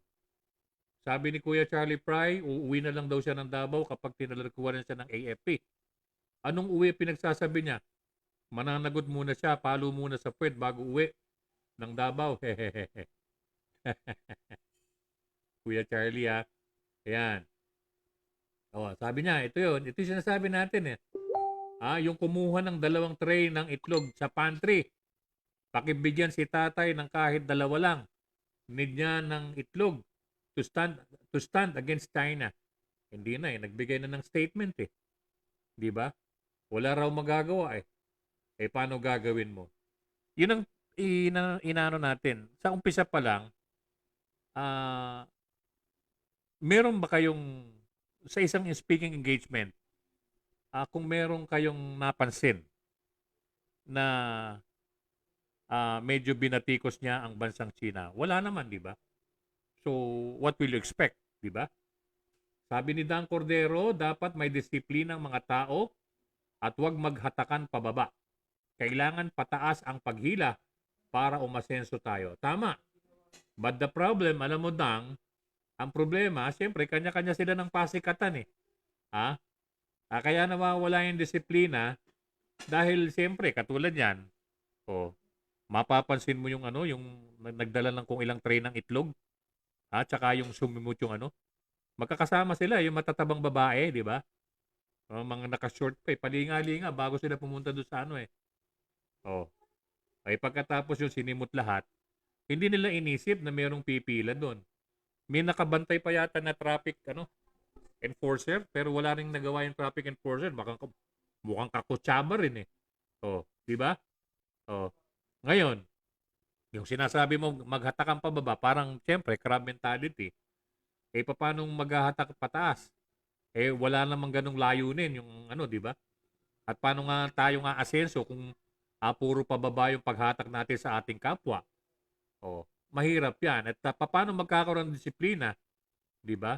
sabi ni Kuya Charlie Fry, uuwi na lang daw siya ng Davao kapag tinalagkuhan siya ng AFP. Anong uwi pinagsasabi niya? Mananagot muna siya, palo muna sa puwet bago uwi ng Davao. Hehehe. Kuya Charlie Ayan. Sabi niya, ito yun. Ito yung sinasabi natin eh. Yung kumuha ng 2 tray ng itlog sa pantry. Pakibigyan si tatay ng kahit 2 lang. Need niya ng itlog to stand against China. Hindi na nagbigay na ng statement eh. 'Di ba? Wala raw magagawa eh. Paano gagawin mo? 'Yun ang inaano natin. Sa umpisa pa lang, meron ba kayong sa isang speaking engagement, kung meron kayong napansin na medyo binatikos niya ang bansang China? Wala naman, 'di ba? So, what will you expect, 'di ba? Sabi ni Dan Cordero, dapat may disiplina ang mga tao at huwag maghatakan pababa. Kailangan pataas ang paghila para umasenso tayo. Tama. But the problem, alam mo Dang, ang problema, siyempre, kanya-kanya sila ng pasikatan eh. Kaya nawawala yung disiplina dahil siyempre, katulad yan, mapapansin mo yung yung nagdala lang kung ilang tray ng itlog, tsaka yung sumimut yung magkakasama sila, yung matatabang babae, di ba? Mga naka-short pa palinga-linga bago sila pumunta doon sa pagkatapos yung sinimut lahat, hindi nila inisip na mayroong pipila doon. May nakabantay pa yata na traffic enforcer, pero wala ring nagawa yung traffic enforcer. Mukhang kakutsaba rin eh. Di ba? Ngayon, yung sinasabi mo maghatakan pababa, parang siyempre crab mentality. Paano maghahatak pataas? Wala namang ganung layunin yung di ba? At paano nga tayo nga asenso kung puro pababa yung paghatak natin sa ating kapwa? Mahirap yan. At paano magkakaroon ng disiplina? Di ba?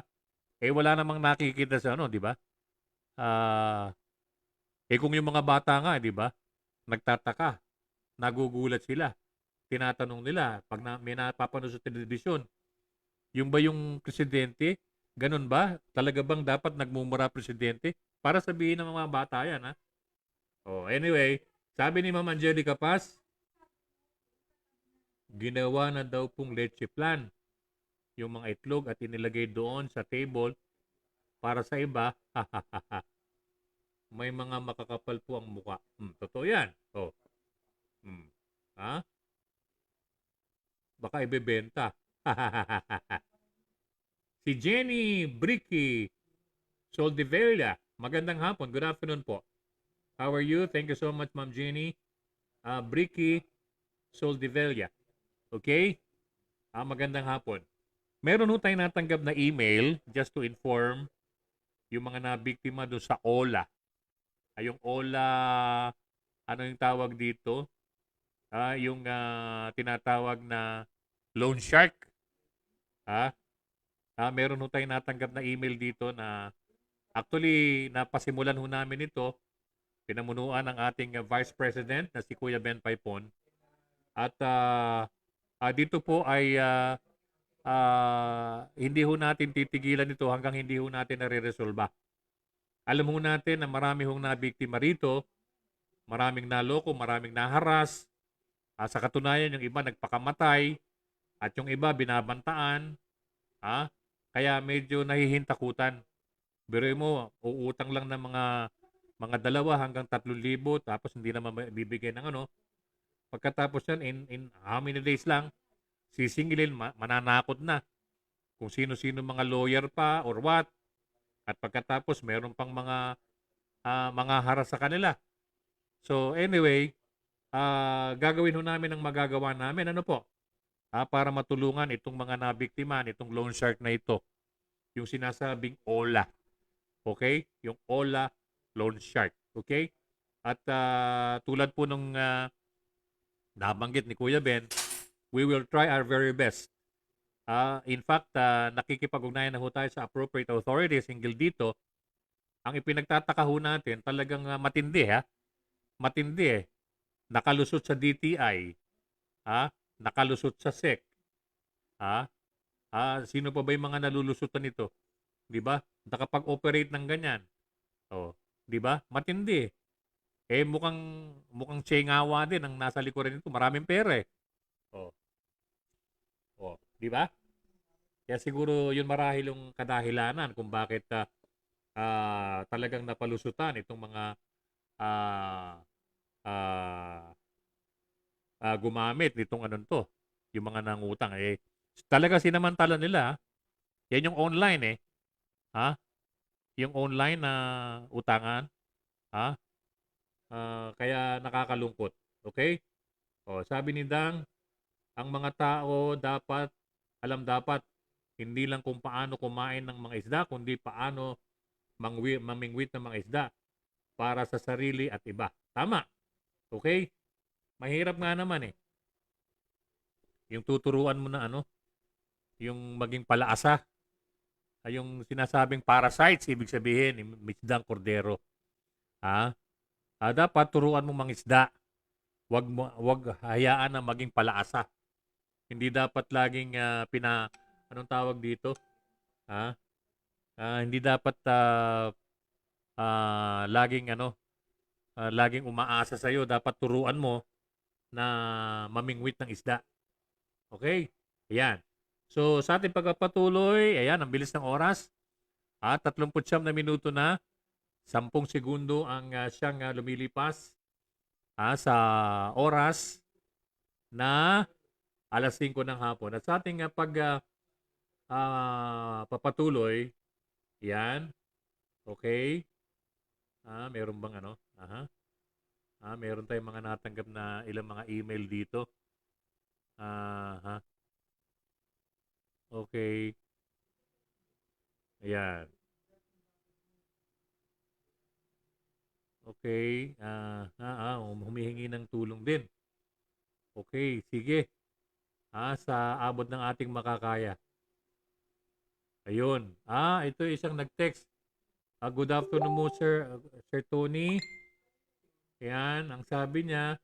Wala namang nakikita sa di ba? Kung yung mga bata nga, di ba? Nagtataka. Nagugulat sila. Tinatanong nila, pag may napapanood sa telebisyon, yung ba yung presidente? Ganun ba? Talaga bang dapat nagmumura presidente? Para sabihin ng mga bata yan, Anyway, sabi ni Ma'am Angelica Paz, ginawa na daw pong leche plan yung mga itlog at inilagay doon sa table para sa iba. May mga makakapal po ang muka. Totoo yan. Baka ibebenta. Si Jenny Bricky Soldevilla. Magandang hapon. Good afternoon po. How are you? Thank you so much, Ma'am Jenny. Bricky Soldevilla. Okay? Magandang hapon. Meron ho tayong natanggap na email just to inform yung mga nabiktima doon sa OLA. Yung OLA, ano yung tawag dito? Yung tinatawag na loan shark. Meron ho tayong natanggap na email dito na actually napasimulan ho namin ito. Pinamunuan ng ating Vice President na si Kuya Ben Paipon. At dito po ay hindi ho natin titigilan ito hanggang hindi ho natin nare-resolba. Alam ho natin na marami hong nabiktima rito maraming naloko, maraming naharas. Sa katunayan, yung iba nagpakamatay at yung iba binabantaan. Ah, kaya medyo nahihintakutan. Biruin mo, uutang lang ng mga 2 hanggang 3,000 tapos hindi naman bibigay ng ano. Pagkatapos yan, in how many days lang, sisingilin, mananakot na. Kung sino-sino mga lawyer pa or what. At pagkatapos, meron pang mga haras sa kanila. So anyway, gagawin ho namin ang magagawa namin. Ano po? Para matulungan itong mga nabiktima, itong loan shark na ito. Yung sinasabing OLA. Okay? Yung OLA loan shark. Okay? At tulad po nung nabanggit ni Kuya Ben, we will try our very best. In fact, nakikipag-ugnayan na ho tayo sa appropriate authorities hinggil dito. Ang ipinagtataka ho natin, talagang matindi ha. Matindi eh. Nakalusot sa DTI. Nakalusot sa SEC. Sino pa ba yung mga nalulusutan nito? 'Di ba? Nakapag-operate ng ganyan. Oh, 'di ba? Matindi. Mukhang tsengawa din ang nasa likuran nito. Maraming pera eh. Oh. Oh, 'di ba? Kaya siguro 'yun marahil yung kadahilanan kung bakit talagang napalusutan itong mga ah, ah, gumamit nitong ano to, yung mga nangutang talaga sinamantala nila. Yan yung online eh. Ha? Yung online na utangan, ha? Kaya nakakalungkot. Okay? Sabi ni Dang, ang mga tao dapat hindi lang kung paano kumain ng mga isda, kundi paano mamingwit ng mga isda para sa sarili at iba. Tama. Okay? Mahirap nga naman eh. Yung tuturuan mo na yung maging palaasa. Yung sinasabing parasites, ibig sabihin, isdang kordero. Dapat turuan mo mangisda. Wag hayaan na maging palaasa. Hindi dapat laging anong tawag dito? Hindi dapat laging umaasa sa iyo. Dapat turuan mo na mamingwit ng isda. Okay? Ayan. So, sa ating pagpapatuloy, ayan, ang bilis ng oras. 39 na minuto na. 10 segundo ang siyang lumilipas sa oras na 5:00 ng hapon. At sa ating papatuloy, yan, okay, meron bang meron tayong mga natanggap na ilang mga email dito. Okay. Ayan. Okay. Humihingi ng tulong din. Okay, sige. Sa abot ng ating makakaya. Ayun. Ito isang nag-text. Good afternoon mo, Sir Tony. Ayan, ang sabi niya,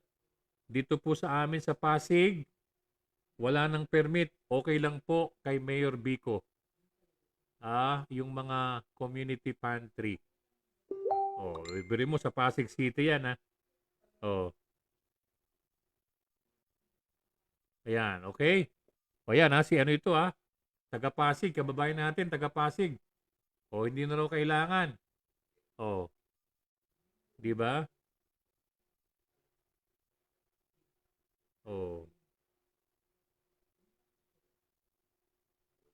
dito po sa amin sa Pasig, wala nang permit. Okay lang po kay Mayor Bico. Yung mga community pantry. Ibig mo sa Pasig City yan, ha? Ayan, okay? Ayan, si ano ito, taga Pasig, kababayan natin, taga Pasig. Hindi na raw kailangan. Di ba?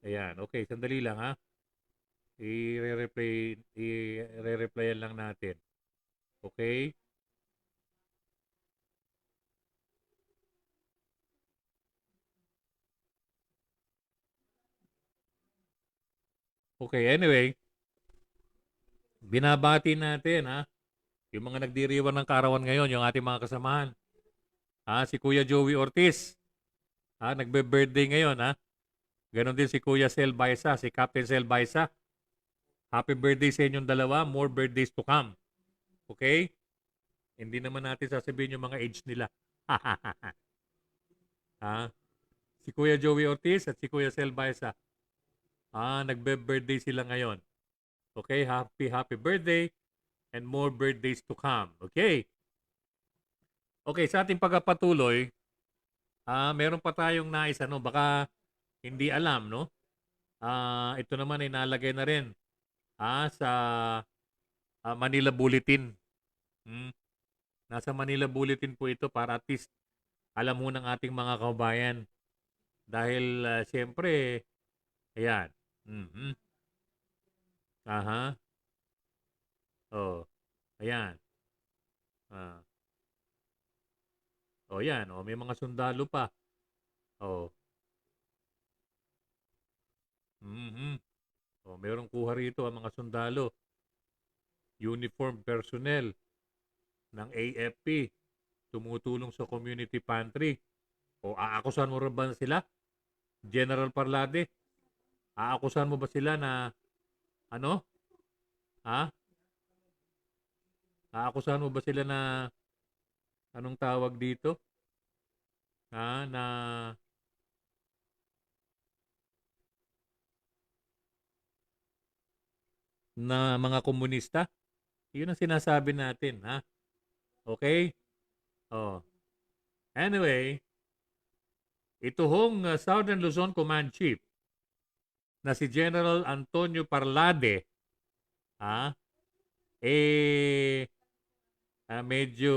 Ayan, okay, sandali lang ha. I-re-replyan lang natin. Okay? Okay, anyway, binabati natin yung mga nagdiriwang ng kaarawan ngayon, yung ating mga kasamahan. Si Kuya Joey Ortiz. Nagbe-birthday ngayon Ganon din si Kuya Sel Baisa, si Captain Sel Baisa. Happy birthday sa inyong dalawa. More birthdays to come. Okay? Hindi naman natin sasabihin yung mga age nila. Si Kuya Joey Ortiz at si Kuya Sel Baisa. Nagbe-birthday sila ngayon. Okay? Happy birthday and more birthdays to come. Okay? Okay, sa ating pagpapatuloy, meron pa tayong nais ano, baka hindi alam, no? Ito naman ay nalagay na rin sa Manila Bulletin. Hmm. Nasa Manila Bulletin po ito para at least alam mo ng ating mga kababayan. Dahil siyempre, ayan. Mhm. Aha. Oh, ayan. Ah. Oh, yan. Oh, may mga sundalo pa. Oh. Mhm. Oh, merong kuha rito ang mga sundalo. Uniform personnel ng AFP tumutulong sa community pantry. O aakusan mo rin ba sila? General Parlade, aakusan mo ba sila na ano? Ha? Aakusan mo ba sila na anong tawag dito? Na mga komunista? 'Yun ang sinasabi natin, ha? Okay? Oh. Anyway, ito hong Southern Luzon Command Chief na si General Antonio Parlade, ha? Medyo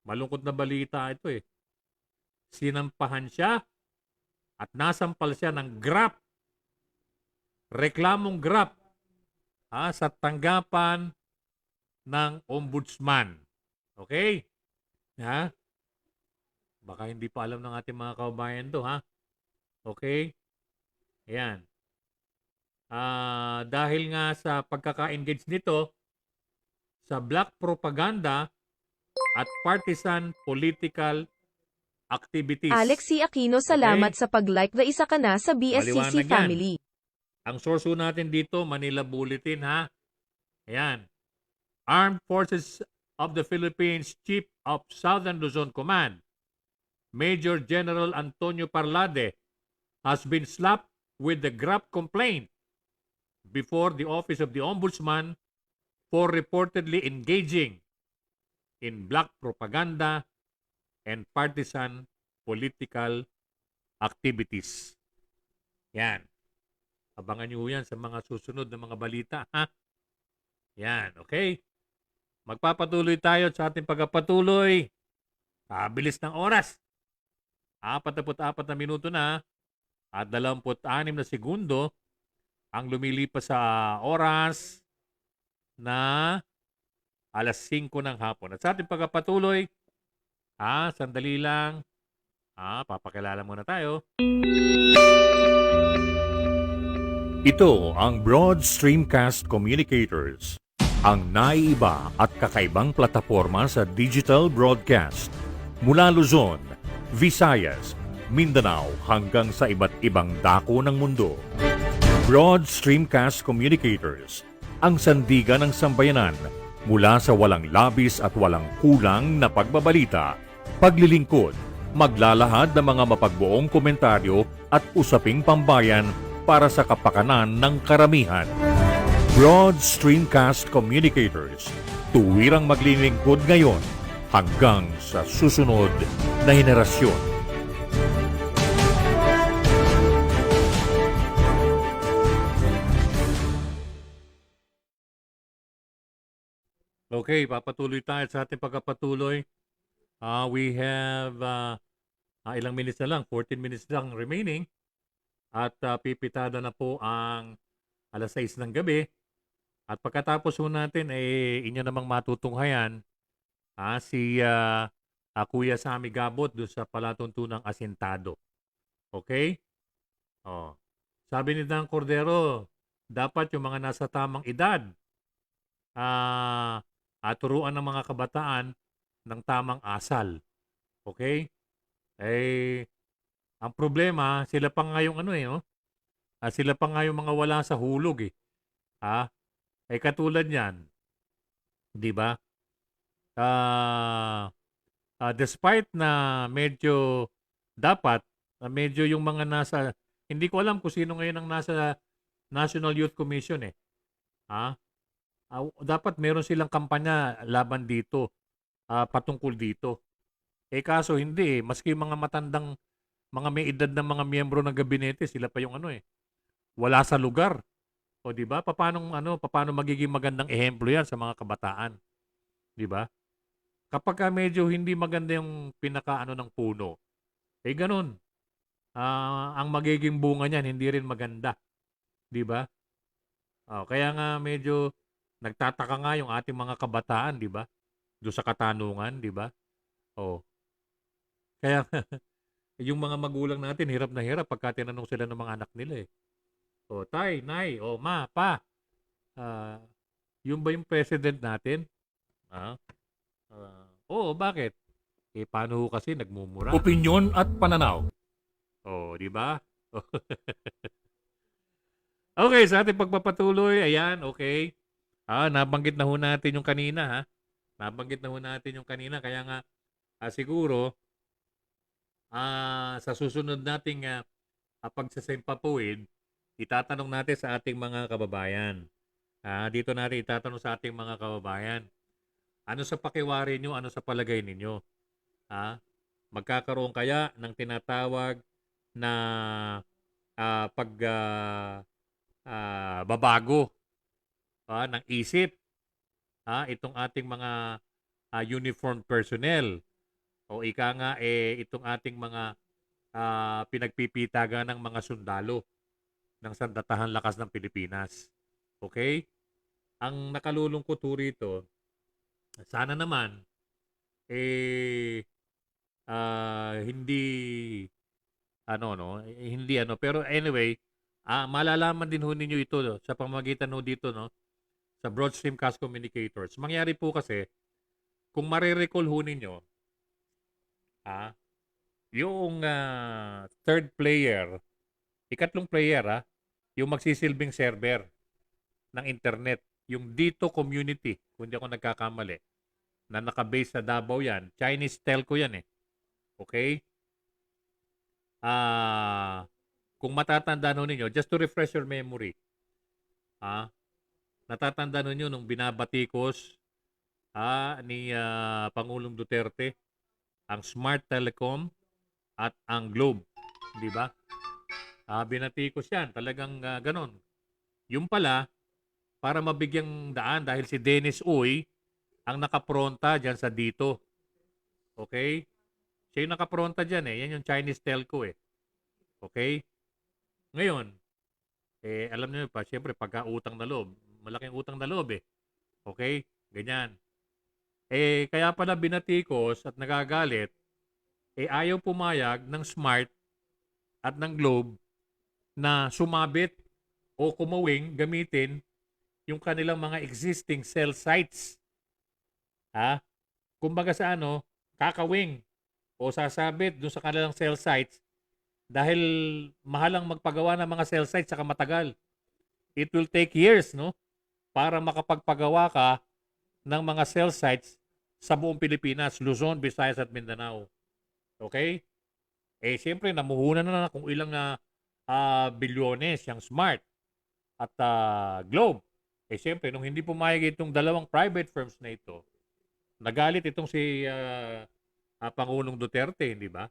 malungkot na balita ito eh. Sinampahan siya at nasampal siya ng grap. Reklamong grap sa tanggapan ng ombudsman. Okay? Ha? Baka hindi pa alam ng ating mga kababayan to, ha? Okay? Ayan. Dahil nga sa pagkaka-engage nito sa black propaganda at partisan political activities. Alex C. Aquino, salamat sa pag-like na isa ka na sa BSCC Maliwanag yan. family. Ang source natin dito, Manila Bulletin, ha? Ayan. Armed Forces of the Philippines Chief of Southern Luzon Command, Major General Antonio Parlade, has been slapped with the grab complaint before the Office of the Ombudsman for reportedly engaging in black propaganda and partisan political activities. Yan. Abangan nyo yan sa mga susunod na mga balita, ha? Yan, okay? Magpapatuloy tayo sa ating pagpapatuloy. Kabilis ng oras. 44 na minuto na at 26 na segundo ang lumilipas sa oras na alas 5 ng hapon. At sa ating pagpapatuloy, sandali lang. Papakilala muna tayo. Ito ang Broad Streamcast Communicators, ang naiiba at kakaibang plataporma sa digital broadcast mula Luzon, Visayas, Mindanao hanggang sa iba't ibang dako ng mundo. Broad Streamcast Communicators, ang sandigan ng sambayanan mula sa walang labis at walang kulang na pagbabalita, paglilingkod, maglalahad ng mga mapagbuong komentaryo at usaping pambayan para sa kapakanan ng karamihan. Broad Streamcast Communicators, tuwirang maglilingkod ngayon hanggang sa susunod na henerasyon. Okay, papatuloy tayo sa ating pagpapatuloy. We have ilang minutes na lang, 14 minutes lang remaining. At pipitada na po ang alas 6 ng gabi. At pagkatapos po natin, inyo namang matutunghayan si Kuya Sammy Gabot doon sa palatuntunang Asintado. Okay? Oh. Sabi ni Dan Cordero, dapat yung mga nasa tamang edad turuan ng mga kabataan ng tamang asal. Okay? Ang problema, sila pa nga yung sila pa nga yung mga wala sa hulog eh. Katulad niyan, 'di ba? Despite na medyo medyo yung mga nasa, hindi ko alam kung sino ngayon ang nasa National Youth Commission eh. Dapat meron silang kampanya laban dito. patungkol dito. Kaso hindi eh. Maski mga matandang, mga may edad na mga miyembro ng gabinete, sila pa yung wala sa lugar. O di ba? Paano magiging magandang ehemplo 'yan sa mga kabataan, di ba? Kapag medyo hindi maganda yung pinakaano ng puno, ganun. Ang magiging bunga niyan hindi rin maganda, di ba? Kaya nga medyo nagtataka nga yung ating mga kabataan, di ba? Doon sa katanungan, di ba? Oh. Kaya yung mga magulang natin hirap na hirap pagka tinanong sila ng mga anak nila eh. Tay, nay, ma, pa. Ah, yun ba yung president natin? Ah, Oo, bakit? Paano ho kasi nagmumura? Opinyon at pananaw. Di ba? Okay, sa ating pagpapatuloy, ayan, okay. Nabanggit na ho natin yung kanina, ha? Nabanggit na ho natin yung kanina, kaya nga, siguro, sa susunod nating pagsasampapuin, itatanong natin sa ating mga kababayan. Dito natin itatanong sa ating mga kababayan. Ano sa pakiwari nyo? Ano sa palagay ninyo? Magkakaroon kaya ng tinatawag na babago ng isip itong ating mga uniformed personnel o ika nga itong ating mga pinagpipitagan ng mga sundalo ng Sandatahang Lakas ng Pilipinas. Okay? Ang nakalulungkot ho rito, sana naman hindi pero anyway, malalaman din ho ninyo ito sa pamamagitan ho dito sa Broad Streamcast Communicators. Mangyari po kasi kung marirecall ho ninyo yung third player, ikatlong player yung magsisilbing server ng internet, yung Dito Community, kung hindi ako nagkakamali, na nakabase sa Davao yan. Chinese telco yan eh. Okay? Kung matatandaan ho ninyo, just to refresh your memory, natatandaan ninyo nung binabatikos ni Pangulong Duterte ang Smart Telecom at ang Globe, di ba? Binatikos yan, talagang ganon. Yung pala, para mabigyang daan dahil si Dennis Uy ang nakapronta dyan sa Dito. Okay? Siya yung nakapronta dyan eh. Yan yung Chinese telco eh. Okay? Ngayon, alam niyo pa, siyempre pagka utang na loob, malaking utang na loob eh. Okay? Ganyan. Kaya pala binatikos at nagagalit, ayaw pumayag ng Smart at ng Globe na sumabit o kumawing gamitin yung kanilang mga existing cell sites. Kumbaga sa kakawing o sasabit dun sa kanilang cell sites dahil mahalang magpagawa ng mga cell sites saka matagal. It will take years, no? Para makapagpagawa ka ng mga cell sites sa buong Pilipinas, Luzon, Visayas at Mindanao. Okay? Siyempre, namuhunan na kung ilang bilyones yung Smart at Globe. Siyempre, nung hindi pumayag itong dalawang private firms na ito, nagalit itong si Pangulong Duterte, hindi ba?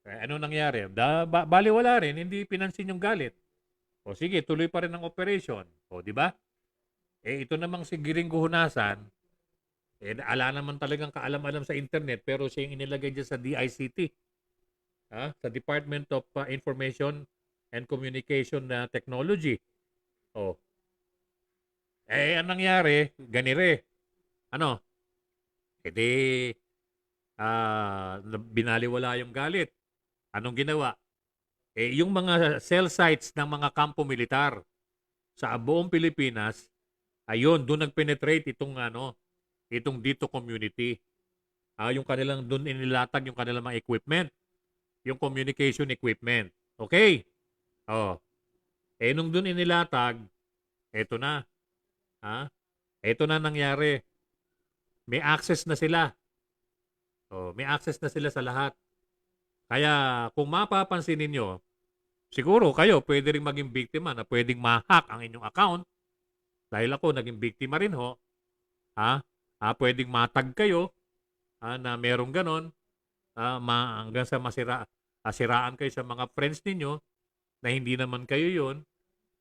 Ano nangyari? Baliwala rin, hindi pinansin yung galit. Sige, tuloy pa rin ang operation. Di ba? Ito namang si Giringo Hunasan, ala naman talagang kaalam-alam sa internet, pero siya yung inilagay dyan sa DICT. Sa Department of Information and Communication Technology. Ang nangyari, ganire. Binaliwala yung galit. Anong ginawa? Yung mga cell sites ng mga kampo militar sa buong Pilipinas, ayun, doon nagpenetrate itong Dito Community. Yung kanilang doon inilatag yung kanilang mga equipment, yung communication equipment. Okay? Nung doon inilatag, eto na. Ito na nangyari. May access na sila. May access na sila sa lahat. Kaya kung mapapansin ninyo, siguro kayo pwede rin maging biktima na pwedeng ma-hack ang inyong account. Dahil ako naging biktima rin ho. Pwedeng matag kayo na merong ganon, hanggang sa siraan kayo sa mga friends ninyo na hindi naman kayo yun,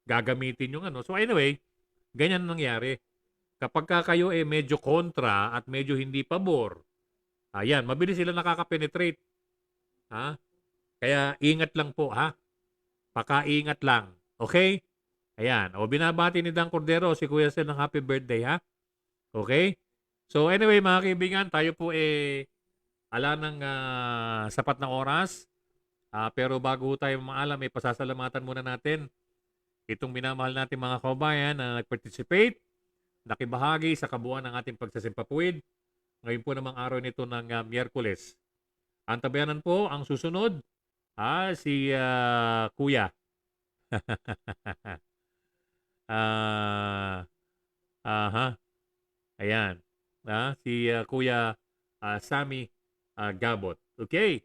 gagamitin yung ano. So anyway, ganyan nangyari. Kapag kayo medyo kontra at medyo hindi pabor, ayan, mabilis sila nakaka-penetrate. Ha? Kaya ingat lang po, ha? Paka-ingat lang. Okay? Ayan. O, binabati ni Dan Cordero si Kuya Sel ng happy birthday, ha? Okay? So anyway, mga kaibigan, tayo po ala ng sapat na oras. Pero bago tayo maalam, pasasalamatan muna natin itong minamahal natin mga kabayan na nag-participate, nakibahagi sa kabuuan ng ating pagsasimpapuwid. Ngayon po namang araw nito ng Miyerkules. Antabayanan po ang susunod, si Kuya. Ayan. Si Kuya Sammy Gabot. Okay.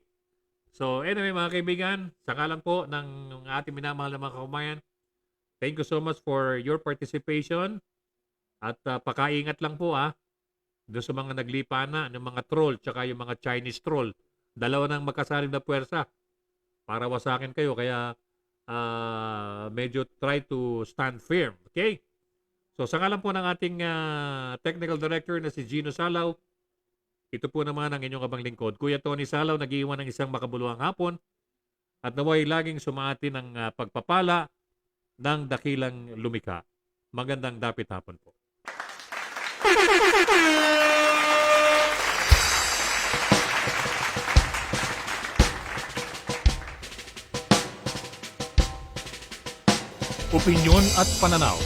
So anyway mga kaibigan, sa ngalan po ng ating minamahal na mga kabayan, thank you so much for your participation. At pakaingat lang po doon sa mga naglipa na, ng mga troll, tsaka yung mga Chinese troll. Dalawa nang magkasaling na puwersa para wasakin kayo. Kaya medyo try to stand firm. Okay? So sa ngalan po ng ating technical director na si Gino Salaw, ito po naman ang inyong abang lingkod, Kuya Tony Salaw, nag-iwan ng isang makabuluhang hapon at naway laging sumati ng pagpapala ng dakilang lumikha. Magandang dapit hapon po. Opinyon at pananaw.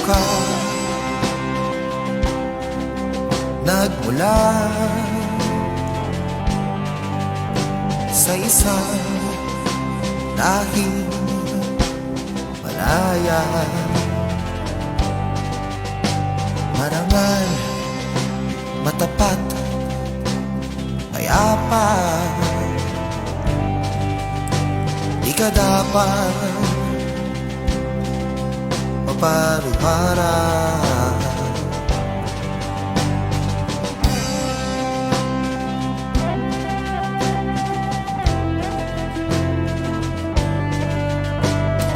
Ka nagmula sa isang lahing malaya, marangal, matapat, payapa. Di ka dapat para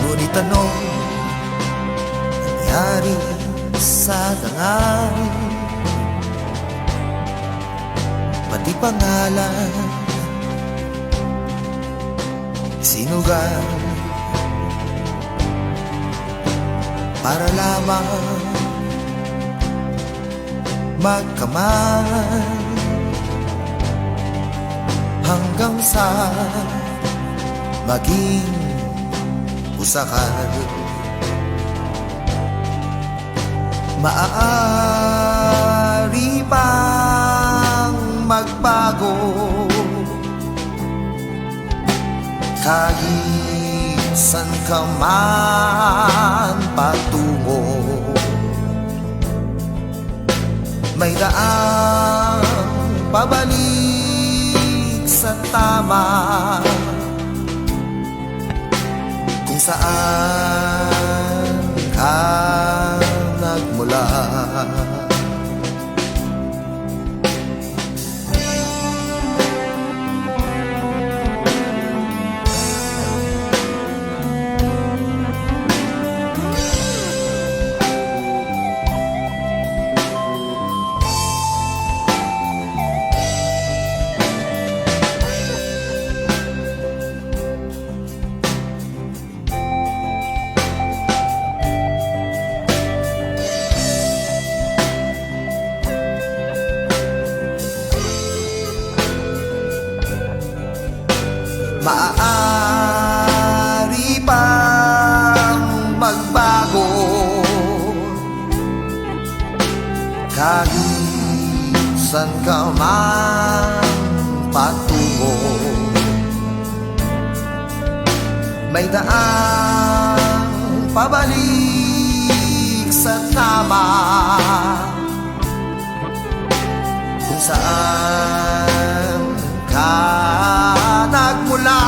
ngunit anong nangyari sa dangal, pati pangalan sinugal para lamang magkamay hanggang sa maging usakal. Maaari bang magbago kahit san ka man patungo? May daang pabalik sa tama kung saan ka nagmula. San ka man patungo, may daang pabalik sa tama, kung saan ka nagmula.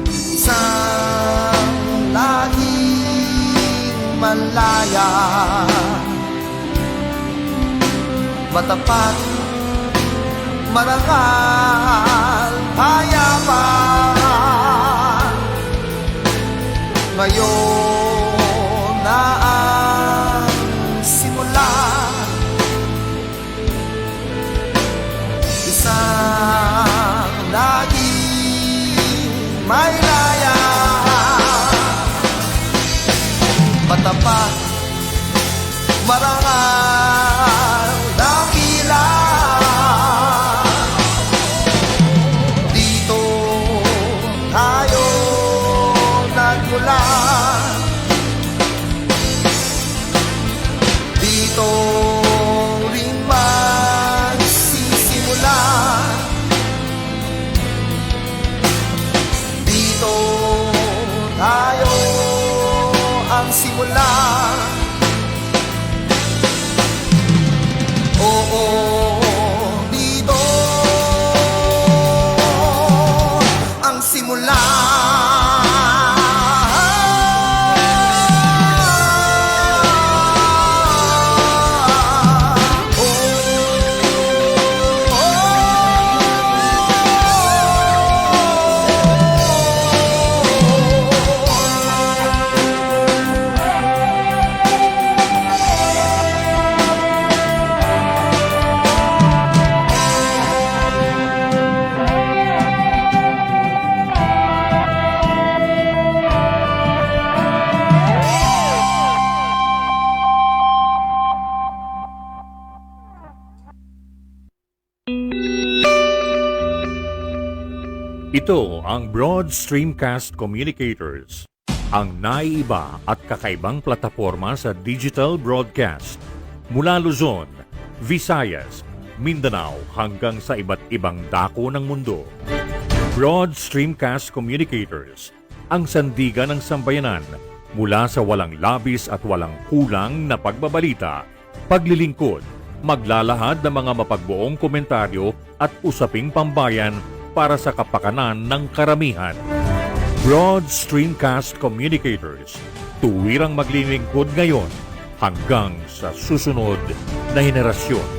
Isang laging malaya, matapat, marangal, hayapan. Ngayon na ang simula, isang laging may laya, matapat, marangal, dakila. Dito tayo nagmula, dito rin magsisimula, dito tayo ang simula. Oo, dito ang simula. Ito ang Broad Streamcast Communicators, ang naiiba at kakaibang plataporma sa digital broadcast. Mula Luzon, Visayas, Mindanao hanggang sa iba't ibang dako ng mundo. Broad Streamcast Communicators, ang sandigan ng sambayanan mula sa walang labis at walang kulang na pagbabalita, paglilingkod, maglalahad ng mga mapagbuong komentaryo at usaping pambayan para sa kapakanan ng karamihan. Broad Streamcast Communicators, tuwirang maglilingkod ngayon hanggang sa susunod na henerasyon.